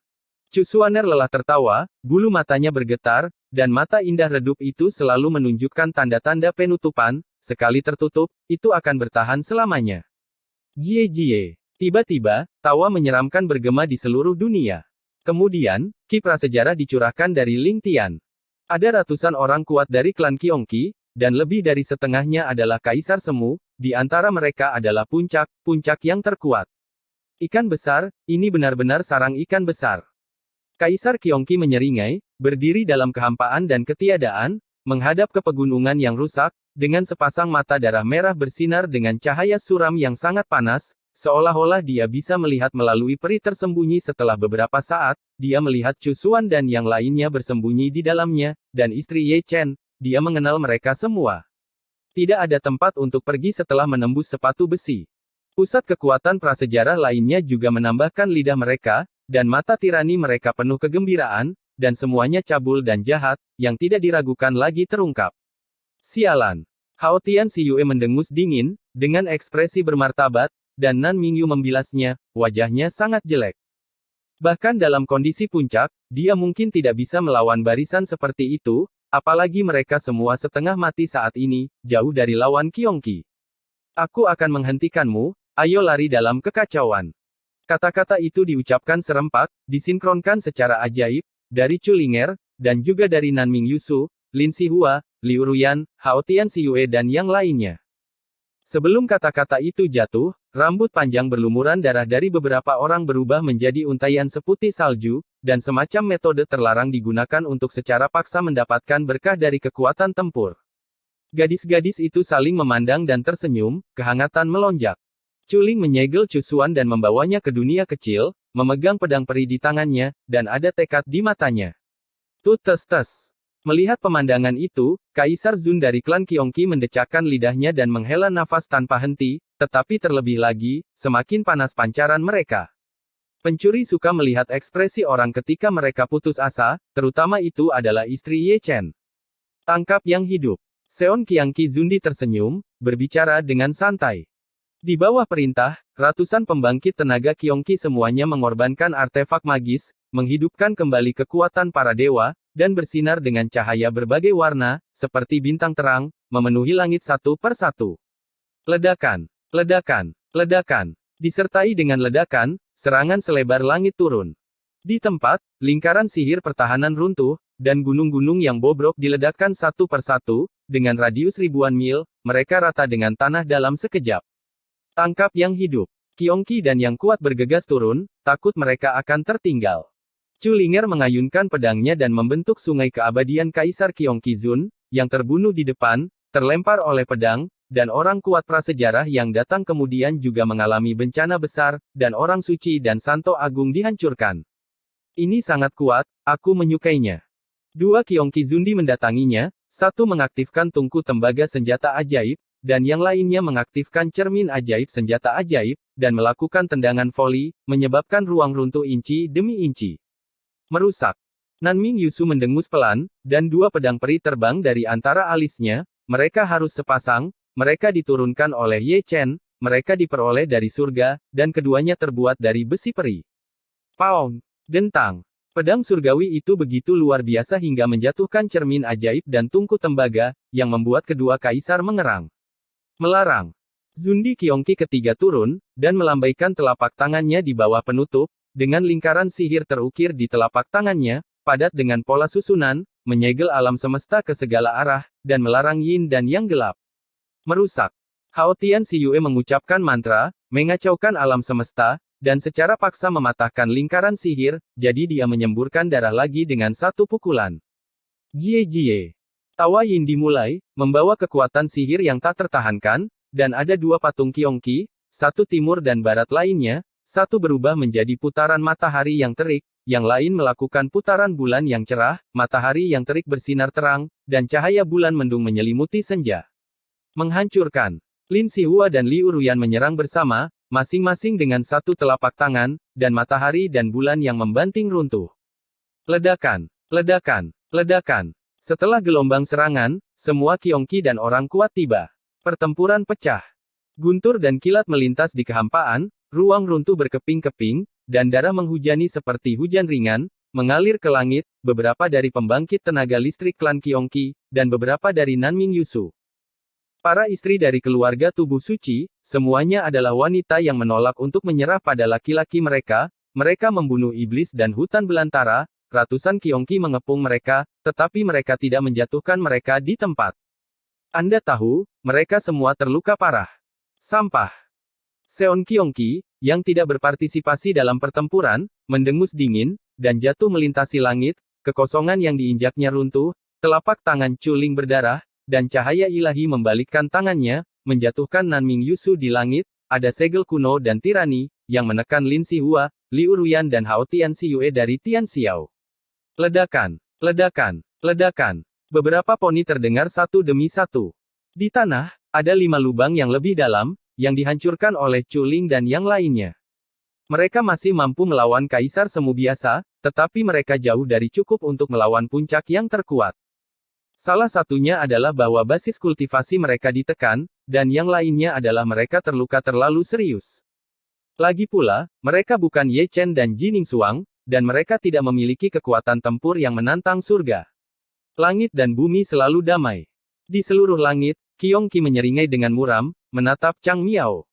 Chusuaner lelah tertawa, bulu matanya bergetar, dan mata indah redup itu selalu menunjukkan tanda-tanda penutupan, sekali tertutup, itu akan bertahan selamanya. Jie. Tiba-tiba, tawa menyeramkan bergema di seluruh dunia. Kemudian, ki prasejarah dicurahkan dari Ling Tian. Ada ratusan orang kuat dari klan Qionqi, dan lebih dari setengahnya adalah kaisar semu, di antara mereka adalah puncak yang terkuat. Ikan besar, ini benar-benar sarang ikan besar. Kaisar Qionqi menyeringai, berdiri dalam kehampaan dan ketiadaan, menghadap ke pegunungan yang rusak, dengan sepasang mata darah merah bersinar dengan cahaya suram yang sangat panas, seolah-olah dia bisa melihat melalui peri tersembunyi. Setelah beberapa saat, dia melihat Chusuan dan yang lainnya bersembunyi di dalamnya, dan istri Ye Chen, dia mengenal mereka semua. Tidak ada tempat untuk pergi setelah menembus sepatu besi. Pusat kekuatan prasejarah lainnya juga menambahkan lidah mereka, dan mata tirani mereka penuh kegembiraan, dan semuanya cabul dan jahat, yang tidak diragukan lagi terungkap. Sialan. Hao Tian Siyue mendengus dingin, dengan ekspresi bermartabat, dan Nan Mingyu membilasnya, wajahnya sangat jelek. Bahkan dalam kondisi puncak, dia mungkin tidak bisa melawan barisan seperti itu, apalagi mereka semua setengah mati saat ini, jauh dari lawan Qionqi. Aku akan menghentikanmu, ayo lari dalam kekacauan. Kata-kata itu diucapkan serempak, disinkronkan secara ajaib, dari Chu Linger, dan juga dari Nanming Yusu, Lin Sihua, Liu Ruyan, Hao Tian Siyue dan yang lainnya. Sebelum kata-kata itu jatuh, rambut panjang berlumuran darah dari beberapa orang berubah menjadi untaian seputih salju, dan semacam metode terlarang digunakan untuk secara paksa mendapatkan berkah dari kekuatan tempur. Gadis-gadis itu saling memandang dan tersenyum, kehangatan melonjak. Chu Ling menyegel Chusuan dan membawanya ke dunia kecil, memegang pedang peri di tangannya, dan ada tekad di matanya. Tes. Melihat pemandangan itu, Kaisar Zun dari klan Qionqi mendecakkan lidahnya dan menghela nafas tanpa henti, tetapi terlebih lagi, semakin panas pancaran mereka. Pencuri suka melihat ekspresi orang ketika mereka putus asa, terutama itu adalah istri Ye Chen. Tangkap yang hidup. Seon Qiangqi Zundi tersenyum, berbicara dengan santai. Di bawah perintah, ratusan pembangkit tenaga Qionqi semuanya mengorbankan artefak magis, menghidupkan kembali kekuatan para dewa, dan bersinar dengan cahaya berbagai warna, seperti bintang terang, memenuhi langit satu per satu. Ledakan. Disertai dengan ledakan, serangan selebar langit turun. Di tempat, lingkaran sihir pertahanan runtuh, dan gunung-gunung yang bobrok diledakkan satu per satu, dengan radius ribuan mil, mereka rata dengan tanah dalam sekejap. Tangkap yang hidup. Qionqi dan yang kuat bergegas turun, takut mereka akan tertinggal. Chu Linger mengayunkan pedangnya dan membentuk sungai keabadian Kaisar Qionqi Zun, yang terbunuh di depan, terlempar oleh pedang, dan orang kuat prasejarah yang datang kemudian juga mengalami bencana besar, dan orang suci dan santo agung dihancurkan. Ini sangat kuat, aku menyukainya. Dua Qionqi Zundi mendatanginya, satu mengaktifkan tungku tembaga senjata ajaib, dan yang lainnya mengaktifkan cermin ajaib senjata ajaib, dan melakukan tendangan voli, menyebabkan ruang runtuh inci demi inci. Merusak. Nanming Yusu mendengus pelan, dan dua pedang peri terbang dari antara alisnya, mereka harus sepasang, mereka diturunkan oleh Ye Chen, mereka diperoleh dari surga, dan keduanya terbuat dari besi peri. Paong. Dentang. Pedang surgawi itu begitu luar biasa hingga menjatuhkan cermin ajaib dan tungku tembaga, yang membuat kedua kaisar mengerang. Melarang. Zundi Qionqi ketiga turun, dan melambaikan telapak tangannya di bawah penutup, dengan lingkaran sihir terukir di telapak tangannya, padat dengan pola susunan, menyegel alam semesta ke segala arah, dan melarang yin dan yang gelap. Merusak. Hao Tian Xiyue mengucapkan mantra, mengacaukan alam semesta, dan secara paksa mematahkan lingkaran sihir, jadi dia menyemburkan darah lagi dengan satu pukulan. Jie. Tawa Yin dimulai, membawa kekuatan sihir yang tak tertahankan, dan ada dua patung Qiongqi, satu timur dan barat lainnya, satu berubah menjadi putaran matahari yang terik, yang lain melakukan putaran bulan yang cerah, matahari yang terik bersinar terang, dan cahaya bulan mendung menyelimuti senja. Menghancurkan. Lin Sihua dan Liu Ruyan menyerang bersama, masing-masing dengan satu telapak tangan, dan matahari dan bulan yang membanting runtuh. Ledakan. Setelah gelombang serangan, semua Qiongqi dan orang kuat tiba. Pertempuran pecah. Guntur dan kilat melintas di kehampaan, ruang runtuh berkeping-keping, dan darah menghujani seperti hujan ringan, mengalir ke langit, beberapa dari pembangkit tenaga listrik klan Qiongqi, dan beberapa dari Nanming Yusu. Para istri dari keluarga tubuh suci, semuanya adalah wanita yang menolak untuk menyerah pada laki-laki mereka, mereka membunuh iblis dan hutan belantara, ratusan Qiongqi mengepung mereka, tetapi mereka tidak menjatuhkan mereka di tempat. Anda tahu, mereka semua terluka parah. Sampah. Seon Qiongqi, yang tidak berpartisipasi dalam pertempuran, mendengus dingin, dan jatuh melintasi langit, kekosongan yang diinjaknya runtuh, telapak tangan Chuling berdarah, dan cahaya ilahi membalikkan tangannya, menjatuhkan Nanming Yusu di langit, ada segel kuno dan tirani, yang menekan Lin Sihua, Liu Ruyan dan Hao Tian Xiyue dari Tian Xiao. Ledakan. Beberapa poni terdengar satu demi satu. Di tanah, ada 5 lubang yang lebih dalam, yang dihancurkan oleh Chuling dan yang lainnya. Mereka masih mampu melawan Kaisar Semu biasa, tetapi mereka jauh dari cukup untuk melawan puncak yang terkuat. Salah satunya adalah bahwa basis kultivasi mereka ditekan, dan yang lainnya adalah mereka terluka terlalu serius. Lagi pula, mereka bukan Ye Chen dan Jining Xuang, dan mereka tidak memiliki kekuatan tempur yang menantang surga. Langit dan bumi selalu damai. Di seluruh langit, Qiongqi menyeringai dengan muram, menatap Chang Miao.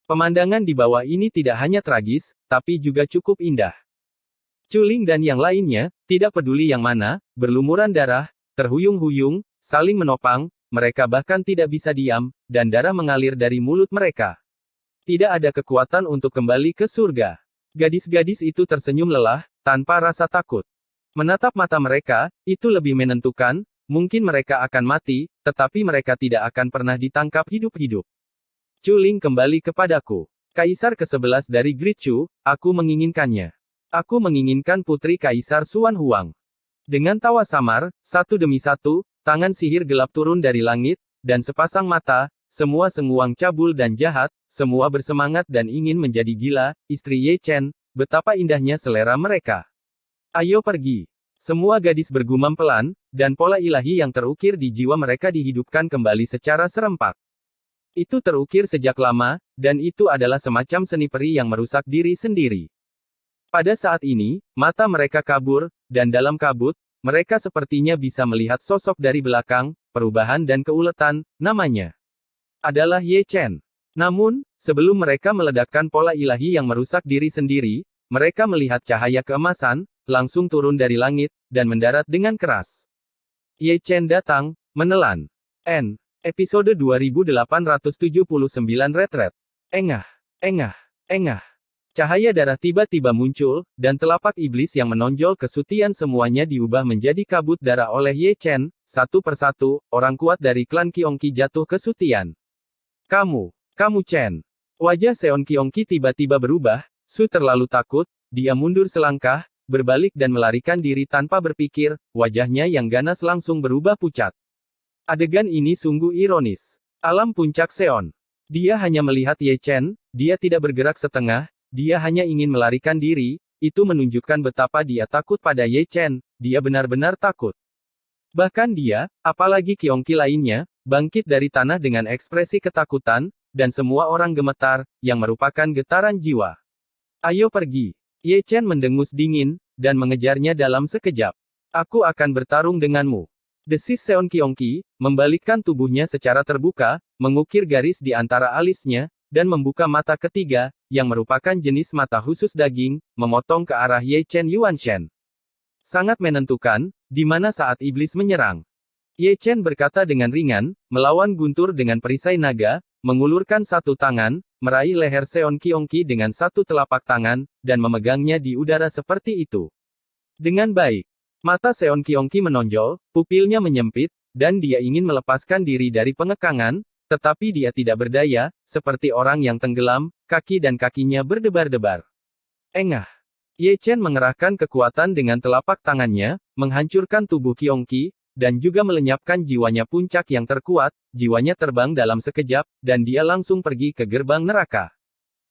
Pemandangan di bawah ini tidak hanya tragis, tapi juga cukup indah. Chuling dan yang lainnya, tidak peduli yang mana, berlumuran darah, terhuyung-huyung, saling menopang, mereka bahkan tidak bisa diam, dan darah mengalir dari mulut mereka. Tidak ada kekuatan untuk kembali ke surga. Gadis-gadis itu tersenyum lelah, tanpa rasa takut. Menatap mata mereka, itu lebih menentukan, mungkin mereka akan mati, tetapi mereka tidak akan pernah ditangkap hidup-hidup. Chuling kembali kepadaku. Kaisar ke-11 dari Great Chu, aku menginginkannya. Aku menginginkan putri Kaisar Xuan Huang. Dengan tawa samar, satu demi satu, tangan sihir gelap turun dari langit, dan sepasang mata, semua senguang cabul dan jahat, semua bersemangat dan ingin menjadi gila, istri Ye Chen, betapa indahnya selera mereka. Ayo pergi. Semua gadis bergumam pelan, dan pola ilahi yang terukir di jiwa mereka dihidupkan kembali secara serempak. Itu terukir sejak lama, dan itu adalah semacam seni peri yang merusak diri sendiri. Pada saat ini, mata mereka kabur, dan dalam kabut, mereka sepertinya bisa melihat sosok dari belakang, perubahan dan keuletan, namanya adalah Ye Chen. Namun, sebelum mereka meledakkan pola ilahi yang merusak diri sendiri, mereka melihat cahaya keemasan, langsung turun dari langit, dan mendarat dengan keras. Ye Chen datang, menelan. Episode 2879 Retret. Engah. Cahaya darah tiba-tiba muncul, dan telapak iblis yang menonjol ke Sutian semuanya diubah menjadi kabut darah oleh Ye Chen, satu persatu, orang kuat dari klan Qiongqi jatuh ke Sutian. Kamu Chen. Wajah Seon Qiongqi tiba-tiba berubah, Su terlalu takut, dia mundur selangkah, berbalik dan melarikan diri tanpa berpikir, wajahnya yang ganas langsung berubah pucat. Adegan ini sungguh ironis. Alam puncak Seon. Dia hanya melihat Ye Chen, dia tidak bergerak setengah, dia hanya ingin melarikan diri, itu menunjukkan betapa dia takut pada Ye Chen, dia benar-benar takut. Bahkan dia, apalagi Qiongqi lainnya, bangkit dari tanah dengan ekspresi ketakutan, dan semua orang gemetar, yang merupakan getaran jiwa. Ayo pergi. Ye Chen mendengus dingin, dan mengejarnya dalam sekejap. Aku akan bertarung denganmu. Desis Seon Qiongqi, membalikkan tubuhnya secara terbuka, mengukir garis di antara alisnya, dan membuka mata ketiga, yang merupakan jenis mata khusus daging, memotong ke arah Ye Chen Yuanshen. Sangat menentukan, di mana saat iblis menyerang. Ye Chen berkata dengan ringan, melawan guntur dengan perisai naga, mengulurkan satu tangan, meraih leher Seon Kyongki dengan satu telapak tangan, dan memegangnya di udara seperti itu. Dengan baik. Mata Seon Kyongki menonjol, pupilnya menyempit, dan dia ingin melepaskan diri dari pengekangan, tetapi dia tidak berdaya, seperti orang yang tenggelam, kaki dan kakinya berdebar-debar. Engah. Ye Chen mengerahkan kekuatan dengan telapak tangannya, menghancurkan tubuh Kyongki, dan juga melenyapkan jiwanya puncak yang terkuat, jiwanya terbang dalam sekejap, dan dia langsung pergi ke gerbang neraka.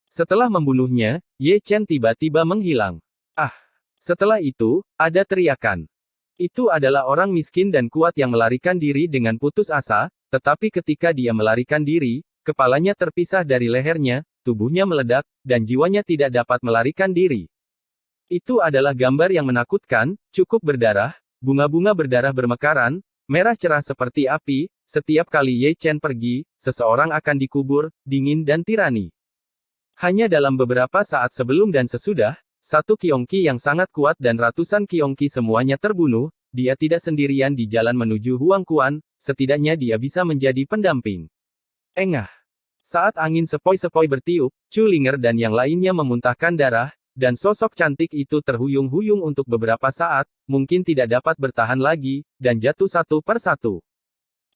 Setelah membunuhnya, Ye Chen tiba-tiba menghilang. Ah! Setelah itu, ada teriakan. Itu adalah orang miskin dan kuat yang melarikan diri dengan putus asa, tetapi ketika dia melarikan diri, kepalanya terpisah dari lehernya, tubuhnya meledak, dan jiwanya tidak dapat melarikan diri. Itu adalah gambar yang menakutkan, cukup berdarah, bunga-bunga berdarah bermekaran, merah cerah seperti api, setiap kali Ye Chen pergi, seseorang akan dikubur, dingin dan tirani. Hanya dalam beberapa saat sebelum dan sesudah, satu Kyongki yang sangat kuat dan ratusan Kyongki semuanya terbunuh, dia tidak sendirian di jalan menuju Huangquan, setidaknya dia bisa menjadi pendamping. Engah. Saat angin sepoi-sepoi bertiup, Chu Linger dan yang lainnya memuntahkan darah, dan sosok cantik itu terhuyung-huyung untuk beberapa saat, mungkin tidak dapat bertahan lagi, dan jatuh satu per satu.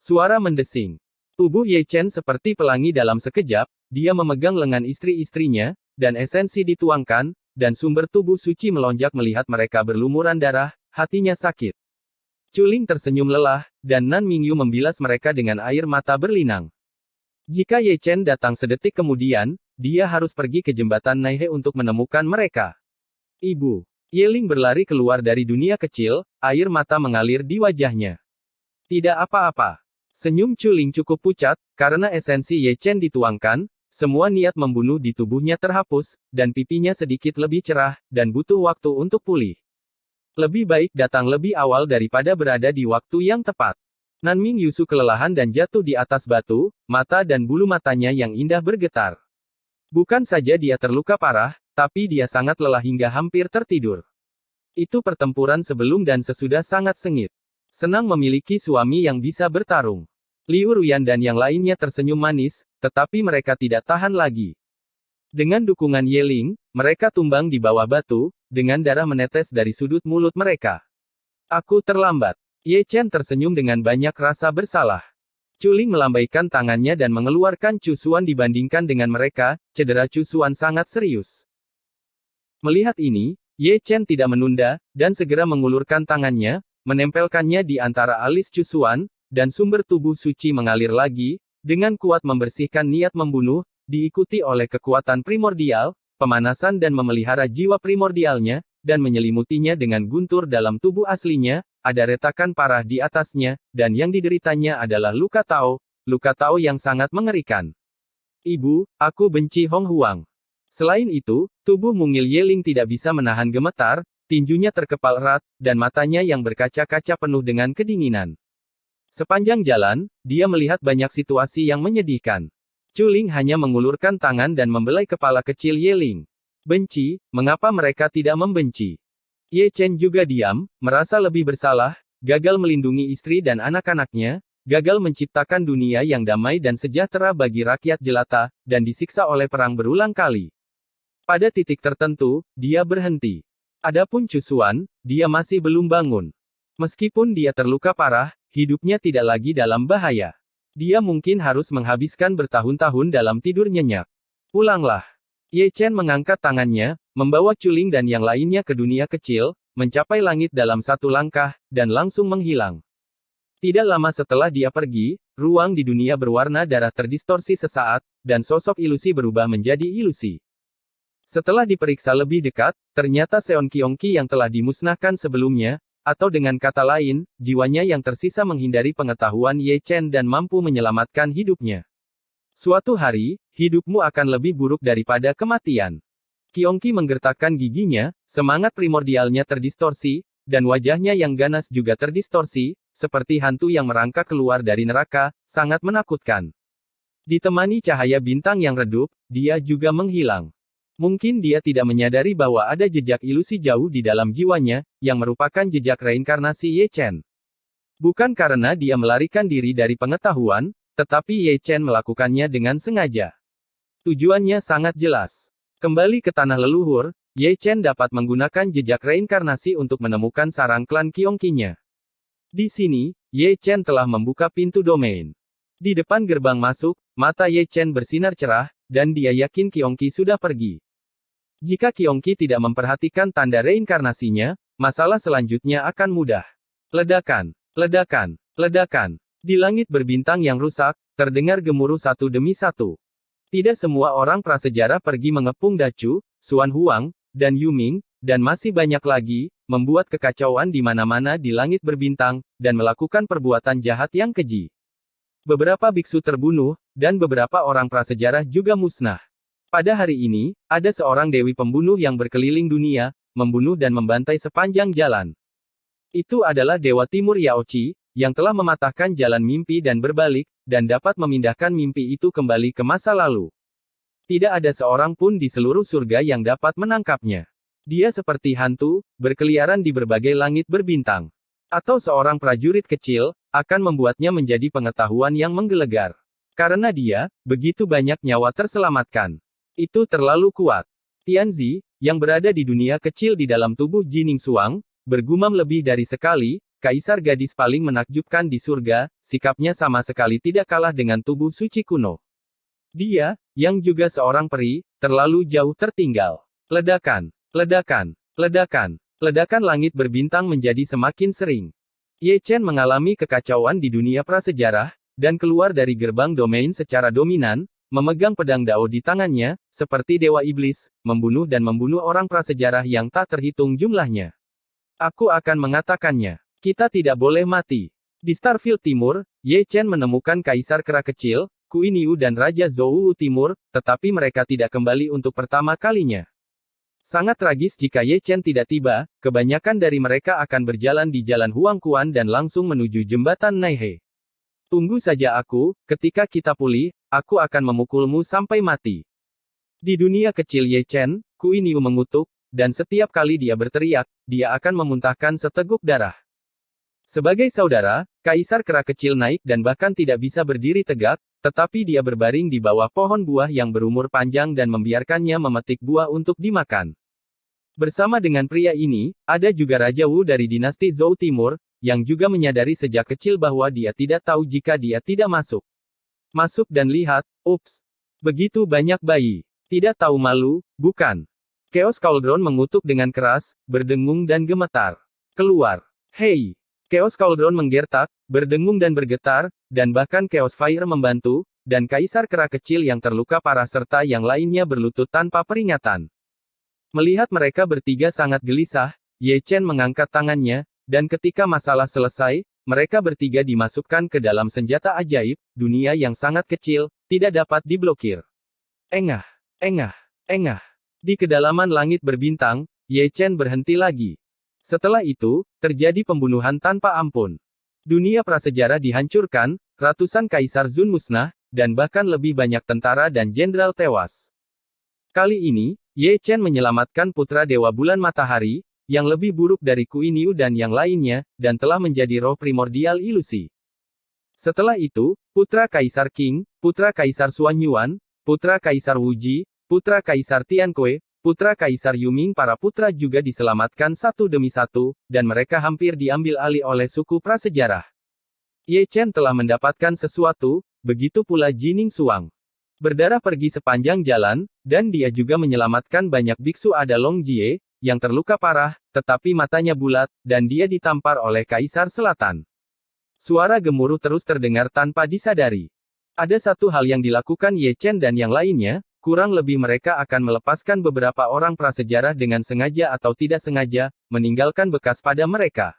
Suara mendesing. Tubuh Ye Chen seperti pelangi dalam sekejap, dia memegang lengan istri-istrinya, dan esensi dituangkan, dan sumber tubuh suci melonjak melihat mereka berlumuran darah, hatinya sakit. Chuling tersenyum lelah, dan Nan Mingyu membilas mereka dengan air mata berlinang. Jika Ye Chen datang sedetik kemudian, dia harus pergi ke jembatan Naihe untuk menemukan mereka. Ibu. Ye Ling berlari keluar dari dunia kecil, air mata mengalir di wajahnya. Tidak apa-apa. Senyum Chuling cukup pucat, karena esensi Ye Chen dituangkan, semua niat membunuh di tubuhnya terhapus, dan pipinya sedikit lebih cerah, dan butuh waktu untuk pulih. Lebih baik datang lebih awal daripada berada di waktu yang tepat. Nanming Yusu kelelahan dan jatuh di atas batu, mata dan bulu matanya yang indah bergetar. Bukan saja dia terluka parah, tapi dia sangat lelah hingga hampir tertidur. Itu pertempuran sebelum dan sesudah sangat sengit. Senang memiliki suami yang bisa bertarung. Liu Ruyan dan yang lainnya tersenyum manis, tetapi mereka tidak tahan lagi. Dengan dukungan Ye Ling, mereka tumbang di bawah batu, dengan darah menetes dari sudut mulut mereka. Aku terlambat. Ye Chen tersenyum dengan banyak rasa bersalah. Chuling melambaikan tangannya dan mengeluarkan cusuan dibandingkan dengan mereka, cedera cusuan sangat serius. Melihat ini, Ye Chen tidak menunda, dan segera mengulurkan tangannya, menempelkannya di antara alis cusuan, dan sumber tubuh suci mengalir lagi, dengan kuat membersihkan niat membunuh, diikuti oleh kekuatan primordial, pemanasan dan memelihara jiwa primordialnya, dan menyelimutinya dengan guntur dalam tubuh aslinya, ada retakan parah di atasnya, dan yang dideritanya adalah luka Tao yang sangat mengerikan. Ibu, aku benci Hong Huang. Selain itu, tubuh mungil Ye Ling tidak bisa menahan gemetar, tinjunya terkepal erat, dan matanya yang berkaca-kaca penuh dengan kedinginan. Sepanjang jalan, dia melihat banyak situasi yang menyedihkan. Chuling hanya mengulurkan tangan dan membelai kepala kecil Ye Ling. Benci, mengapa mereka tidak membenci? Ye Chen juga diam, merasa lebih bersalah, gagal melindungi istri dan anak-anaknya, gagal menciptakan dunia yang damai dan sejahtera bagi rakyat jelata, dan disiksa oleh perang berulang kali. Pada titik tertentu, dia berhenti. Adapun Cusuan, dia masih belum bangun. Meskipun dia terluka parah, hidupnya tidak lagi dalam bahaya. Dia mungkin harus menghabiskan bertahun-tahun dalam tidur nyenyak. Pulanglah. Ye Chen mengangkat tangannya, membawa Chuling dan yang lainnya ke dunia kecil, mencapai langit dalam satu langkah, dan langsung menghilang. Tidak lama setelah dia pergi, ruang di dunia berwarna darah terdistorsi sesaat, dan sosok ilusi berubah menjadi ilusi. Setelah diperiksa lebih dekat, ternyata Seon Kyongki yang telah dimusnahkan sebelumnya, atau dengan kata lain, jiwanya yang tersisa menghindari pengetahuan Ye Chen dan mampu menyelamatkan hidupnya. Suatu hari, hidupmu akan lebih buruk daripada kematian. Kyongki menggertakkan giginya, semangat primordialnya terdistorsi, dan wajahnya yang ganas juga terdistorsi, seperti hantu yang merangkak keluar dari neraka, sangat menakutkan. Ditemani cahaya bintang yang redup, dia juga menghilang. Mungkin dia tidak menyadari bahwa ada jejak ilusi jauh di dalam jiwanya, yang merupakan jejak reinkarnasi Ye Chen. Bukan karena dia melarikan diri dari pengetahuan, tetapi Ye Chen melakukannya dengan sengaja. Tujuannya sangat jelas. Kembali ke tanah leluhur, Ye Chen dapat menggunakan jejak reinkarnasi untuk menemukan sarang klan Qiongqi-nya. Di sini, Ye Chen telah membuka pintu domain. Di depan gerbang masuk, mata Ye Chen bersinar cerah, dan dia yakin Qiongqi sudah pergi. Jika Qiongqi tidak memperhatikan tanda reinkarnasinya, masalah selanjutnya akan mudah. Ledakan, ledakan, ledakan. Di langit berbintang yang rusak, terdengar gemuruh satu demi satu. Tidak semua orang prasejarah pergi mengepung Dacu, Xuan Huang, dan Yuming, dan masih banyak lagi, membuat kekacauan di mana-mana di langit berbintang, dan melakukan perbuatan jahat yang keji. Beberapa biksu terbunuh, dan beberapa orang prasejarah juga musnah. Pada hari ini, ada seorang dewi pembunuh yang berkeliling dunia, membunuh dan membantai sepanjang jalan. Itu adalah Dewa Timur Yaoqi, yang telah mematahkan jalan mimpi dan berbalik, dan dapat memindahkan mimpi itu kembali ke masa lalu. Tidak ada seorang pun di seluruh surga yang dapat menangkapnya. Dia seperti hantu, berkeliaran di berbagai langit berbintang. Atau seorang prajurit kecil, akan membuatnya menjadi pengetahuan yang menggelegar. Karena dia, begitu banyak nyawa terselamatkan. Itu terlalu kuat. Tianzi, yang berada di dunia kecil di dalam tubuh Jining Xuang, bergumam lebih dari sekali, Kaisar gadis paling menakjubkan di surga, sikapnya sama sekali tidak kalah dengan tubuh suci kuno. Dia, yang juga seorang peri, terlalu jauh tertinggal. Ledakan, ledakan, ledakan, ledakan langit berbintang menjadi semakin sering. Ye Chen mengalami kekacauan di dunia prasejarah, dan keluar dari gerbang domain secara dominan, memegang pedang Dao di tangannya, seperti Dewa Iblis, membunuh dan membunuh orang prasejarah yang tak terhitung jumlahnya. Aku akan mengatakannya. Kita tidak boleh mati. Di Starfield Timur, Ye Chen menemukan Kaisar Kera Kecil, Kui Niu dan Raja Zhou Timur, tetapi mereka tidak kembali untuk pertama kalinya. Sangat tragis jika Ye Chen tidak tiba, kebanyakan dari mereka akan berjalan di jalan Huangquan dan langsung menuju jembatan Naihe. Tunggu saja aku, ketika kita pulih, aku akan memukulmu sampai mati. Di dunia kecil Ye Chen, Kui Niu mengutuk, dan setiap kali dia berteriak, dia akan memuntahkan seteguk darah. Sebagai saudara, Kaisar Kera Kecil naik dan bahkan tidak bisa berdiri tegak, tetapi dia berbaring di bawah pohon buah yang berumur panjang dan membiarkannya memetik buah untuk dimakan. Bersama dengan pria ini, ada juga Raja Wu dari dinasti Zhou Timur, yang juga menyadari sejak kecil bahwa dia tidak tahu jika dia tidak masuk. Masuk dan lihat, ups. Begitu banyak bayi. Tidak tahu malu, bukan? Chaos Cauldron mengutuk dengan keras, berdengung dan gemetar. Keluar. Hei! Chaos Cauldron menggertak, berdengung dan bergetar, dan bahkan Chaos Fire membantu, dan Kaisar Kera Kecil yang terluka parah serta yang lainnya berlutut tanpa peringatan. Melihat mereka bertiga sangat gelisah, Ye Chen mengangkat tangannya, dan ketika masalah selesai, mereka bertiga dimasukkan ke dalam senjata ajaib, dunia yang sangat kecil, tidak dapat diblokir. Engah, engah, engah. Di kedalaman langit berbintang, Ye Chen berhenti lagi. Setelah itu, terjadi pembunuhan tanpa ampun. Dunia prasejarah dihancurkan, ratusan kaisar Zun musnah, dan bahkan lebih banyak tentara dan jenderal tewas. Kali ini, Ye Chen menyelamatkan putra Dewa Bulan Matahari, yang lebih buruk dari Kui Niu dan yang lainnya, dan telah menjadi roh primordial ilusi. Setelah itu, putra Kaisar Qing, putra Kaisar Xuan Yuan, putra Kaisar Wuji, putra Kaisar Tiankui, putra Kaisar Yuming para putra juga diselamatkan satu demi satu, dan mereka hampir diambil alih oleh suku prasejarah. Ye Chen telah mendapatkan sesuatu, begitu pula Jining Xuang. Berdarah pergi sepanjang jalan, dan dia juga menyelamatkan banyak biksu ada Long Jie, yang terluka parah, tetapi matanya bulat, dan dia ditampar oleh Kaisar Selatan. Suara gemuruh terus terdengar tanpa disadari. Ada satu hal yang dilakukan Ye Chen dan yang lainnya, kurang lebih mereka akan melepaskan beberapa orang prasejarah dengan sengaja atau tidak sengaja, meninggalkan bekas pada mereka.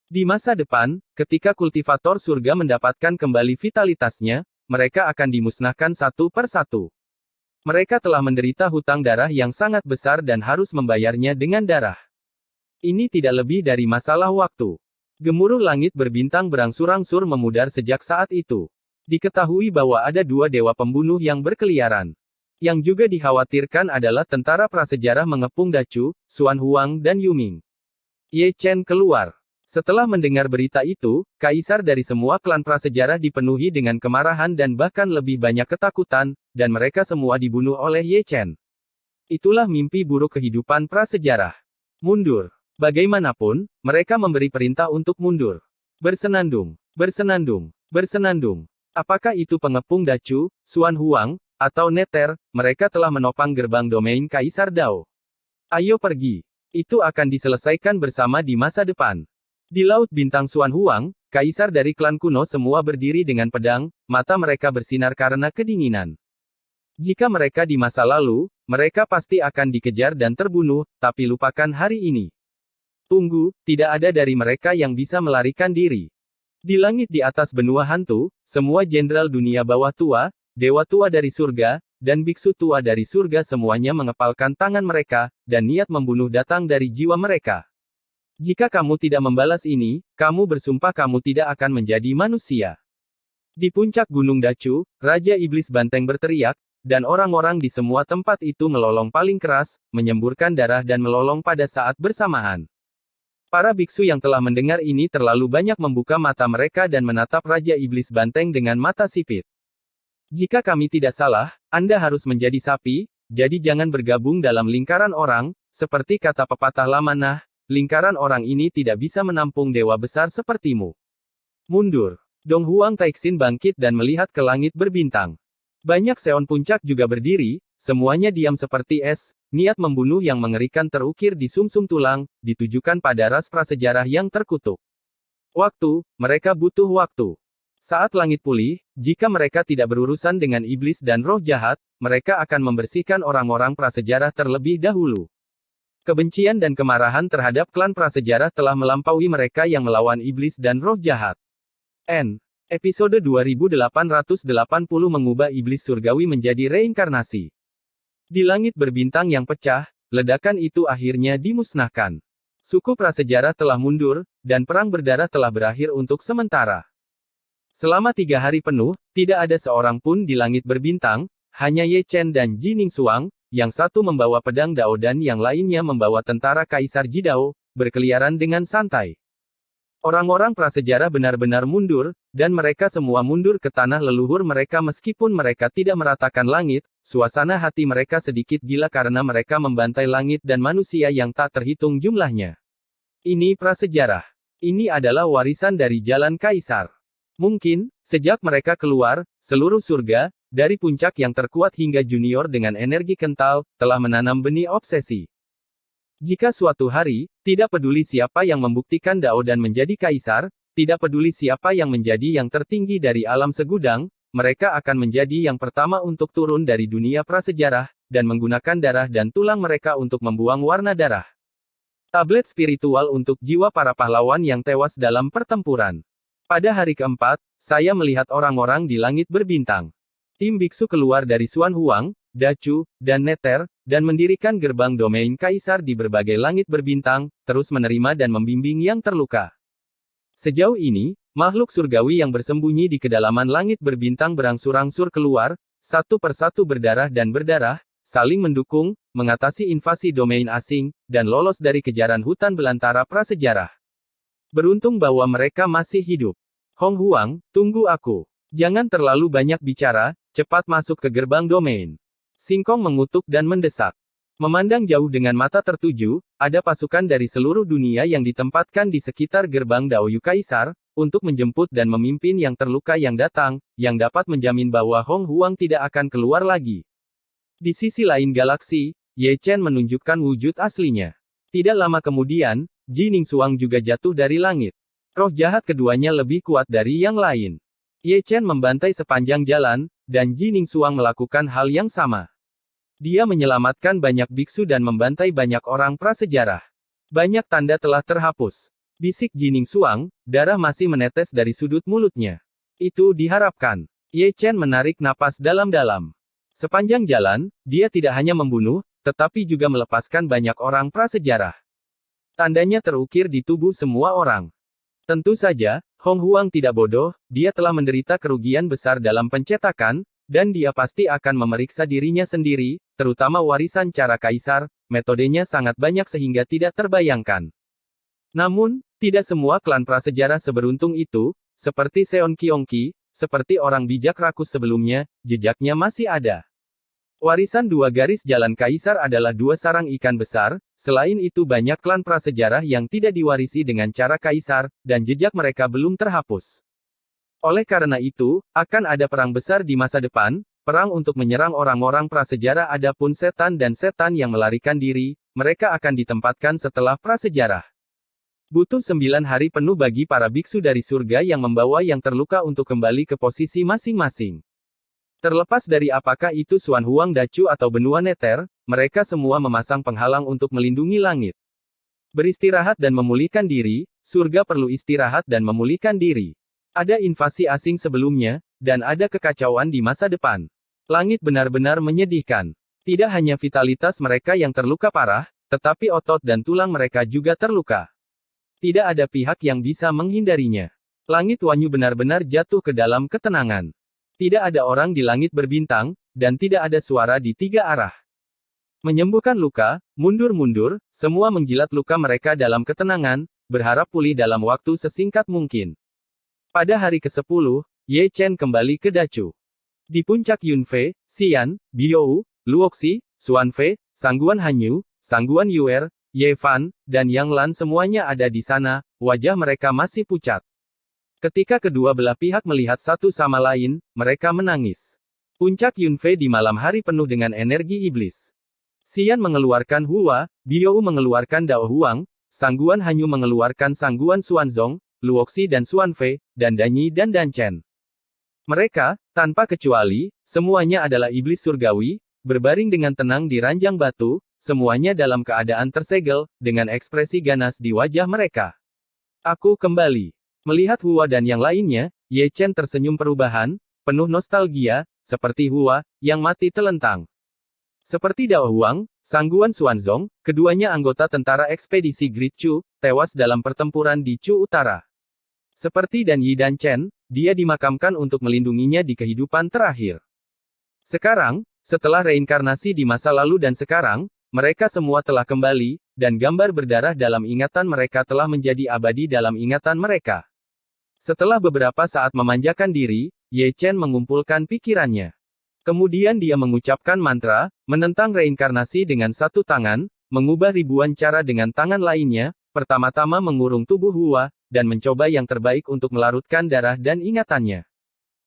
Di masa depan, ketika kultivator surga mendapatkan kembali vitalitasnya, mereka akan dimusnahkan satu per satu. Mereka telah menderita hutang darah yang sangat besar dan harus membayarnya dengan darah. Ini tidak lebih dari masalah waktu. Gemuruh langit berbintang berangsur-angsur memudar sejak saat itu. Diketahui bahwa ada dua dewa pembunuh yang berkeliaran. Yang juga dikhawatirkan adalah tentara prasejarah mengepung Dacu, Xuan Huang dan Yuming. Ye Chen keluar. Setelah mendengar berita itu, kaisar dari semua klan prasejarah dipenuhi dengan kemarahan dan bahkan lebih banyak ketakutan, dan mereka semua dibunuh oleh Ye Chen. Itulah mimpi buruk kehidupan prasejarah. Mundur. Bagaimanapun, mereka memberi perintah untuk mundur. Bersenandung, bersenandung, bersenandung. Apakah itu pengepung Dacu, Xuan Huang, atau Neter, mereka telah menopang gerbang domain Kaisar Dao. Ayo pergi. Itu akan diselesaikan bersama di masa depan. Di Laut Bintang Xuan Huang, kaisar dari klan kuno semua berdiri dengan pedang, mata mereka bersinar karena kedinginan. Jika mereka di masa lalu, mereka pasti akan dikejar dan terbunuh, tapi lupakan hari ini. Tunggu, tidak ada dari mereka yang bisa melarikan diri. Di langit di atas benua hantu, semua jenderal dunia bawah tua, dewa tua dari surga, dan biksu tua dari surga semuanya mengepalkan tangan mereka, dan niat membunuh datang dari jiwa mereka. Jika kamu tidak membalas ini, kamu bersumpah kamu tidak akan menjadi manusia. Di puncak Gunung Dacu, Raja Iblis Banteng berteriak, dan orang-orang di semua tempat itu melolong paling keras, menyemburkan darah dan melolong pada saat bersamaan. Para biksu yang telah mendengar ini terlalu banyak membuka mata mereka dan menatap Raja Iblis Banteng dengan mata sipit. Jika kami tidak salah, Anda harus menjadi sapi, jadi jangan bergabung dalam lingkaran orang, seperti kata pepatah lama lingkaran orang ini tidak bisa menampung dewa besar sepertimu. Mundur. Dong Huang Taixin bangkit dan melihat ke langit berbintang. Banyak seon puncak juga berdiri, semuanya diam seperti es, niat membunuh yang mengerikan terukir di sumsum tulang, ditujukan pada ras prasejarah yang terkutuk. Waktu, mereka butuh waktu. Saat langit pulih, jika mereka tidak berurusan dengan iblis dan roh jahat, mereka akan membersihkan orang-orang prasejarah terlebih dahulu. Kebencian dan kemarahan terhadap klan prasejarah telah melampaui mereka yang melawan iblis dan roh jahat. Episode 2880 mengubah iblis surgawi menjadi reinkarnasi. Di langit berbintang yang pecah, ledakan itu akhirnya dimusnahkan. Suku prasejarah telah mundur, dan perang berdarah telah berakhir untuk sementara. Selama 3 hari penuh, tidak ada seorang pun di langit berbintang, hanya Ye Chen dan Ji Ningsuang, yang satu membawa pedang Dao dan yang lainnya membawa tentara Kaisar Jidao, berkeliaran dengan santai. Orang-orang prasejarah benar-benar mundur, dan mereka semua mundur ke tanah leluhur mereka meskipun mereka tidak meratakan langit, suasana hati mereka sedikit gila karena mereka membantai langit dan manusia yang tak terhitung jumlahnya. Ini prasejarah. Ini adalah warisan dari jalan Kaisar. Mungkin, sejak mereka keluar, seluruh surga, dari puncak yang terkuat hingga junior dengan energi kental, telah menanam benih obsesi. Jika suatu hari, tidak peduli siapa yang membuktikan Dao dan menjadi kaisar, tidak peduli siapa yang menjadi yang tertinggi dari alam segudang, mereka akan menjadi yang pertama untuk turun dari dunia prasejarah, dan menggunakan darah dan tulang mereka untuk membuang warna darah. Tablet spiritual untuk jiwa para pahlawan yang tewas dalam pertempuran. Pada hari keempat, saya melihat orang-orang di langit berbintang. Tim biksu keluar dari Xuan Huang, Dacu, dan Neter, dan mendirikan gerbang domain kaisar di berbagai langit berbintang, terus menerima dan membimbing yang terluka. Sejauh ini, makhluk surgawi yang bersembunyi di kedalaman langit berbintang berangsur-angsur keluar, satu persatu berdarah dan berdarah, saling mendukung, mengatasi invasi domain asing, dan lolos dari kejaran hutan belantara prasejarah. Beruntung bahwa mereka masih hidup. Hong Huang, tunggu aku. Jangan terlalu banyak bicara, cepat masuk ke gerbang domain. Singkong mengutuk dan mendesak. Memandang jauh dengan mata tertuju, ada pasukan dari seluruh dunia yang ditempatkan di sekitar gerbang Daoyu Kaisar, untuk menjemput dan memimpin yang terluka yang datang, yang dapat menjamin bahwa Hong Huang tidak akan keluar lagi. Di sisi lain galaksi, Ye Chen menunjukkan wujud aslinya. Tidak lama kemudian, Ji Ningsuang juga jatuh dari langit. Roh jahat keduanya lebih kuat dari yang lain. Ye Chen membantai sepanjang jalan, dan Ji Ningsuang melakukan hal yang sama. Dia menyelamatkan banyak biksu dan membantai banyak orang prasejarah. Banyak tanda telah terhapus. Bisik Ji Ningsuang, darah masih menetes dari sudut mulutnya. Itu diharapkan. Ye Chen menarik napas dalam-dalam. Sepanjang jalan, dia tidak hanya membunuh, tetapi juga melepaskan banyak orang prasejarah. Tandanya terukir di tubuh semua orang. Tentu saja, Hong Huang tidak bodoh, dia telah menderita kerugian besar dalam pencetakan, dan dia pasti akan memeriksa dirinya sendiri, terutama warisan cara kaisar, metodenya sangat banyak sehingga tidak terbayangkan. Namun, tidak semua klan prasejarah seberuntung itu, seperti Seon Kyongki, seperti orang bijak rakus sebelumnya, jejaknya masih ada. Warisan dua garis jalan kaisar adalah dua sarang ikan besar, selain itu banyak klan prasejarah yang tidak diwarisi dengan cara kaisar, dan jejak mereka belum terhapus. Oleh karena itu, akan ada perang besar di masa depan, perang untuk menyerang orang-orang prasejarah adapun setan dan setan yang melarikan diri, mereka akan ditempatkan setelah prasejarah. Butuh 9 hari penuh bagi para biksu dari surga yang membawa yang terluka untuk kembali ke posisi masing-masing. Terlepas dari apakah itu Xuan Huang Dacu atau benua Nether, mereka semua memasang penghalang untuk melindungi langit. Beristirahat dan memulihkan diri, surga perlu istirahat dan memulihkan diri. Ada invasi asing sebelumnya, dan ada kekacauan di masa depan. Langit benar-benar menyedihkan. Tidak hanya vitalitas mereka yang terluka parah, tetapi otot dan tulang mereka juga terluka. Tidak ada pihak yang bisa menghindarinya. Langit Wanyu benar-benar jatuh ke dalam ketenangan. Tidak ada orang di langit berbintang, dan tidak ada suara di tiga arah. Menyembuhkan luka, mundur-mundur, semua menjilat luka mereka dalam ketenangan, berharap pulih dalam waktu sesingkat mungkin. Pada hari ke-10, Ye Chen kembali ke Dacu. Di puncak Yunfei, Xian, Biou, Luoxi, Xuanfei, Sangguan Hanyu, Sangguan Yuer, Ye Fan, dan Yang Lan semuanya ada di sana, wajah mereka masih pucat. Ketika kedua belah pihak melihat satu sama lain, mereka menangis. Puncak Yunfei di malam hari penuh dengan energi iblis. Xian mengeluarkan Hua, Biou mengeluarkan Dao Huang, Sangguan Hanyu mengeluarkan Sangguan Xuanzong, Luoxi dan Xuanfei, dan Danyi dan Danchen. Mereka, tanpa kecuali, semuanya adalah iblis surgawi, berbaring dengan tenang di ranjang batu, semuanya dalam keadaan tersegel, dengan ekspresi ganas di wajah mereka. Aku kembali. Melihat Hua dan yang lainnya, Ye Chen tersenyum perubahan, penuh nostalgia, seperti Hua, yang mati telentang. Seperti Dao Huang, Sangguan Xuanzong, keduanya anggota tentara ekspedisi Great Chu, tewas dalam pertempuran di Chu Utara. Seperti Danyi dan Chen, dia dimakamkan untuk melindunginya di kehidupan terakhir. Sekarang, setelah reinkarnasi di masa lalu dan sekarang, mereka semua telah kembali, dan gambar berdarah dalam ingatan mereka telah menjadi abadi dalam ingatan mereka. Setelah beberapa saat memanjakan diri, Ye Chen mengumpulkan pikirannya. Kemudian dia mengucapkan mantra, menentang reinkarnasi dengan satu tangan, mengubah ribuan cara dengan tangan lainnya, pertama-tama mengurung tubuh Hua, dan mencoba yang terbaik untuk melarutkan darah dan ingatannya.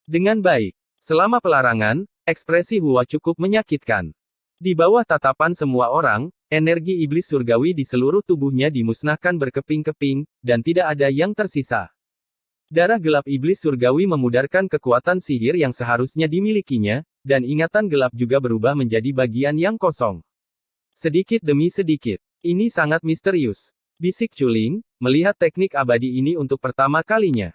Dengan baik. Selama pelarangan, ekspresi Hua cukup menyakitkan. Di bawah tatapan semua orang, energi iblis surgawi di seluruh tubuhnya dimusnahkan berkeping-keping, dan tidak ada yang tersisa. Darah gelap iblis surgawi memudarkan kekuatan sihir yang seharusnya dimilikinya, dan ingatan gelap juga berubah menjadi bagian yang kosong. Sedikit demi sedikit. Ini sangat misterius. Bisik Chuling, melihat teknik abadi ini untuk pertama kalinya.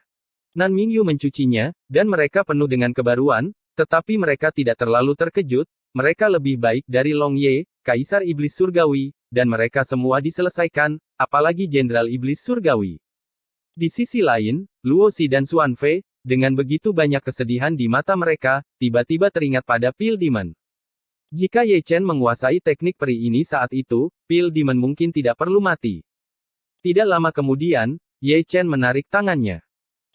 Nan Mingyu mencucinya, dan mereka penuh dengan kebaruan, tetapi mereka tidak terlalu terkejut, mereka lebih baik dari Long Ye, Kaisar Iblis Surgawi, dan mereka semua diselesaikan, apalagi Jenderal Iblis Surgawi. Di sisi lain, Luoxi dan Xuanfei, dengan begitu banyak kesedihan di mata mereka, tiba-tiba teringat pada Pil Demon. Jika Ye Chen menguasai teknik peri ini saat itu, Pil Demon mungkin tidak perlu mati. Tidak lama kemudian, Ye Chen menarik tangannya.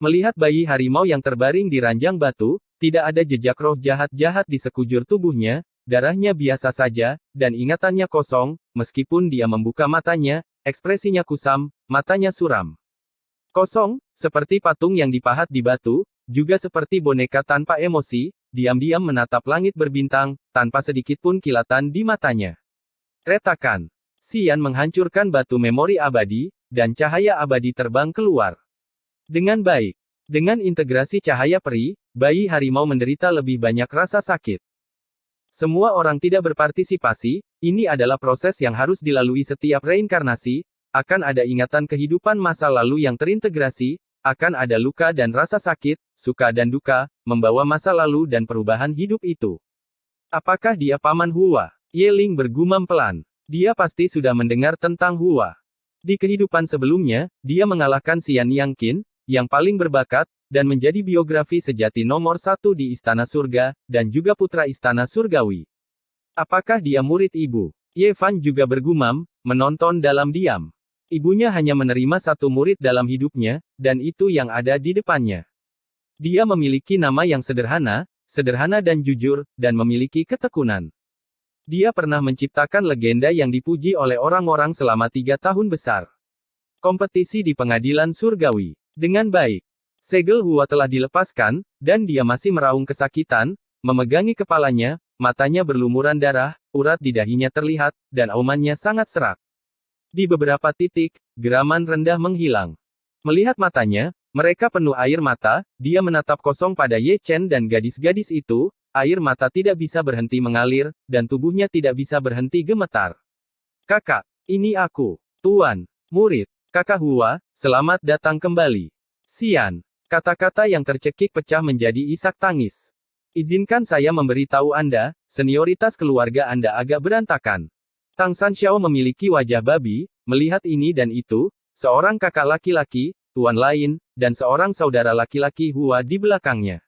Melihat bayi harimau yang terbaring di ranjang batu, tidak ada jejak roh jahat-jahat di sekujur tubuhnya, darahnya biasa saja, dan ingatannya kosong, meskipun dia membuka matanya, ekspresinya kusam, matanya suram. Kosong, seperti patung yang dipahat di batu, juga seperti boneka tanpa emosi, diam-diam menatap langit berbintang, tanpa sedikit pun kilatan di matanya. Retakan. Xian menghancurkan batu memori abadi, dan cahaya abadi terbang keluar. Dengan baik. Dengan integrasi cahaya peri, bayi harimau menderita lebih banyak rasa sakit. Semua orang tidak berpartisipasi, ini adalah proses yang harus dilalui setiap reinkarnasi, akan ada ingatan kehidupan masa lalu yang terintegrasi, akan ada luka dan rasa sakit, suka dan duka, membawa masa lalu dan perubahan hidup itu. Apakah dia Paman Hua? Ye Ling bergumam pelan. Dia pasti sudah mendengar tentang Hua. Di kehidupan sebelumnya, dia mengalahkan Xian Yangqin, yang paling berbakat, dan menjadi biografi sejati nomor 1 di Istana Surga, dan juga putra Istana Surgawi. Apakah dia murid ibu? Ye Fan juga bergumam, menonton dalam diam. Ibunya hanya menerima satu murid dalam hidupnya, dan itu yang ada di depannya. Dia memiliki nama yang sederhana dan jujur, dan memiliki ketekunan. Dia pernah menciptakan legenda yang dipuji oleh orang-orang selama 3 tahun besar. Kompetisi di pengadilan surgawi. Dengan baik. Segel Hua telah dilepaskan, dan dia masih meraung kesakitan, memegangi kepalanya, matanya berlumuran darah, urat di dahinya terlihat, dan aumannya sangat serak. Di beberapa titik, geraman rendah menghilang. Melihat matanya, mereka penuh air mata, dia menatap kosong pada Ye Chen dan gadis-gadis itu. Air mata tidak bisa berhenti mengalir, dan tubuhnya tidak bisa berhenti gemetar. Kakak, ini aku, Tuan, murid, Kakak Hua, selamat datang kembali. Xian, kata-kata yang tercekik pecah menjadi isak tangis. Izinkan saya memberitahu Anda, senioritas keluarga Anda agak berantakan. Tang Sanxiao memiliki wajah babi, melihat ini dan itu, seorang kakak laki-laki, tuan lain, dan seorang saudara laki-laki Hua di belakangnya.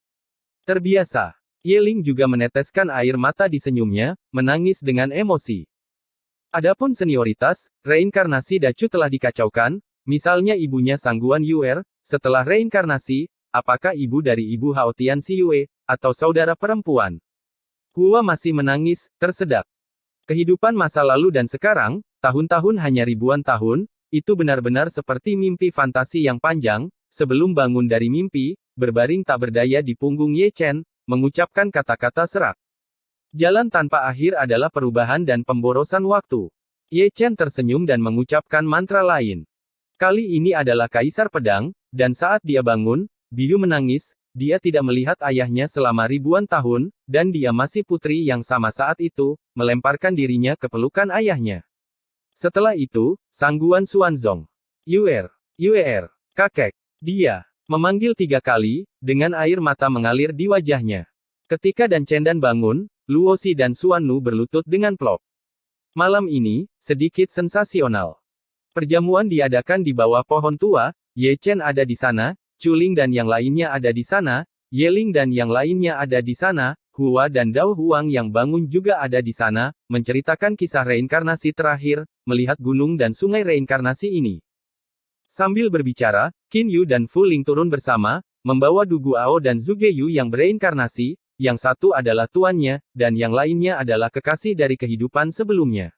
Terbiasa. Ye Ling juga meneteskan air mata di senyumnya, menangis dengan emosi. Adapun senioritas, reinkarnasi Dacu telah dikacaukan, misalnya ibunya Sangguan Yuer, setelah reinkarnasi, apakah ibu dari ibu Hao Tian Xiyue, atau saudara perempuan? Hua masih menangis, tersedak. Kehidupan masa lalu dan sekarang, tahun-tahun hanya ribuan tahun, itu benar-benar seperti mimpi fantasi yang panjang. Sebelum bangun dari mimpi, berbaring tak berdaya di punggung Ye Chen, mengucapkan kata-kata serak. Jalan tanpa akhir adalah perubahan dan pemborosan waktu. Ye Chen tersenyum dan mengucapkan mantra lain. Kali ini adalah Kaisar Pedang, dan saat dia bangun, Biu menangis, dia tidak melihat ayahnya selama ribuan tahun, dan dia masih putri yang sama saat itu, melemparkan dirinya ke pelukan ayahnya. Setelah itu, Sangguan Xuanzong. Yuer, kakek, dia memanggil 3 kali, dengan air mata mengalir di wajahnya. Ketika Dan Cendan bangun, Luosi dan Xuannu berlutut dengan plop. Malam ini, sedikit sensasional. Perjamuan diadakan di bawah pohon tua, Ye Chen ada di sana, Chuling dan yang lainnya ada di sana, Ye Ling dan yang lainnya ada di sana, Hua dan Dao Huang yang bangun juga ada di sana, menceritakan kisah reinkarnasi terakhir, melihat gunung dan sungai reinkarnasi ini. Sambil berbicara, Qin Yu dan Fu Ling turun bersama, membawa Du Guao dan Zhuge Yu yang bereinkarnasi, yang satu adalah tuannya, dan yang lainnya adalah kekasih dari kehidupan sebelumnya.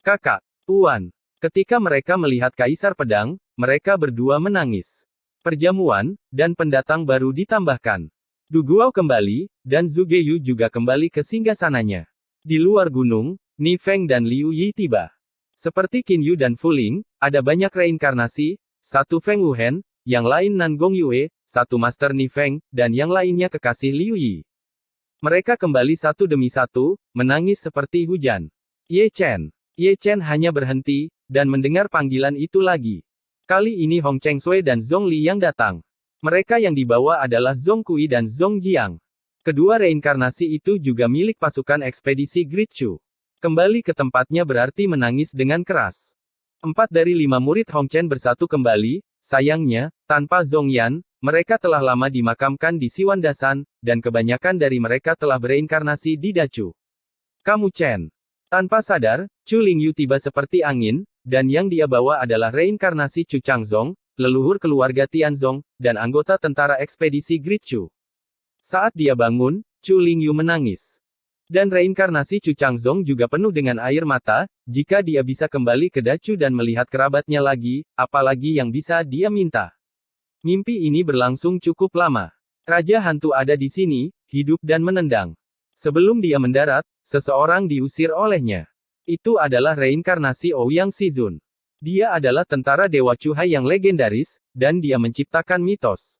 Kakak, Tuan. Ketika mereka melihat Kaisar Pedang, mereka berdua menangis. Perjamuan, dan pendatang baru ditambahkan. Du Guao kembali, dan Zhuge Yu juga kembali ke singgasananya. Di luar gunung, Ni Feng dan Liu Yi tiba. Seperti Qin Yu dan Fu Ling, ada banyak reinkarnasi, satu Feng Wuhen, yang lain Nan Gong Yue, satu Master Ni Feng, dan yang lainnya kekasih Liu Yi. Mereka kembali satu demi satu, menangis seperti hujan. Ye Chen hanya berhenti, dan mendengar panggilan itu lagi. Kali ini Hong Cheng Sui dan Zhong Li yang datang. Mereka yang dibawa adalah Zhong Kui dan Zhong Jiang. Kedua reinkarnasi itu juga milik pasukan ekspedisi Great Chu. Kembali ke tempatnya berarti menangis dengan keras. 4 dari 5 murid Hong Chen bersatu kembali, sayangnya, tanpa Zhong Yan, mereka telah lama dimakamkan di Siwandasan, dan kebanyakan dari mereka telah bereinkarnasi di Dacu. Kamu Chen. Tanpa sadar, Chu Lingyu tiba seperti angin, dan yang dia bawa adalah reinkarnasi Chu Changzong, leluhur keluarga Tianzong, dan anggota tentara ekspedisi Great Chu. Saat dia bangun, Chu Lingyu menangis. Dan reinkarnasi Chu Changzong juga penuh dengan air mata, jika dia bisa kembali ke Dacu dan melihat kerabatnya lagi, apalagi yang bisa dia minta. Mimpi ini berlangsung cukup lama. Raja hantu ada di sini, hidup dan menendang. Sebelum dia mendarat, seseorang diusir olehnya. Itu adalah reinkarnasi Ouyang Shizun. Dia adalah tentara Dewa Chuhai yang legendaris, dan dia menciptakan mitos.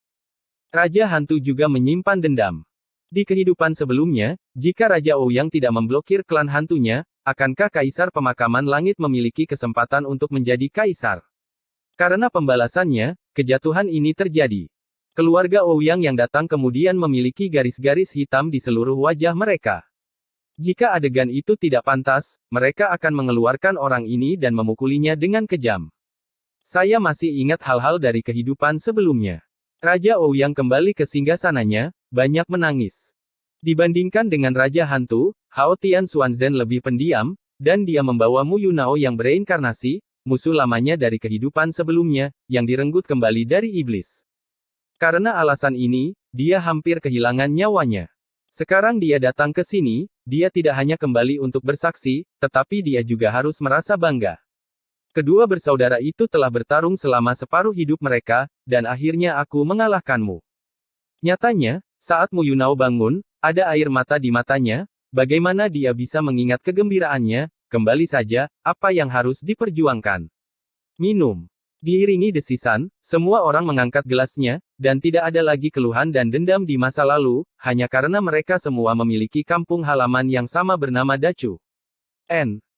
Raja hantu juga menyimpan dendam. Di kehidupan sebelumnya, jika Raja Ouyang tidak memblokir klan hantunya, akankah Kaisar Pemakaman Langit memiliki kesempatan untuk menjadi kaisar? Karena pembalasannya, kejatuhan ini terjadi. Keluarga Ouyang yang datang kemudian memiliki garis-garis hitam di seluruh wajah mereka. Jika adegan itu tidak pantas, mereka akan mengeluarkan orang ini dan memukulinya dengan kejam. Saya masih ingat hal-hal dari kehidupan sebelumnya. Raja Ouyang kembali ke singgasananya, banyak menangis. Dibandingkan dengan Raja Hantu, Hao Tian Xuanzhen lebih pendiam, dan dia membawa Mu Yunao yang bereinkarnasi, musuh lamanya dari kehidupan sebelumnya, yang direnggut kembali dari iblis. Karena alasan ini, dia hampir kehilangan nyawanya. Sekarang dia datang ke sini, dia tidak hanya kembali untuk bersaksi, tetapi dia juga harus merasa bangga. Kedua bersaudara itu telah bertarung selama separuh hidup mereka, dan akhirnya aku mengalahkanmu. Nyatanya, saat Mu Yunao bangun, ada air mata di matanya, bagaimana dia bisa mengingat kegembiraannya, kembali saja, apa yang harus diperjuangkan. Minum. Diiringi desisan, semua orang mengangkat gelasnya, dan tidak ada lagi keluhan dan dendam di masa lalu, hanya karena mereka semua memiliki kampung halaman yang sama bernama Dacu.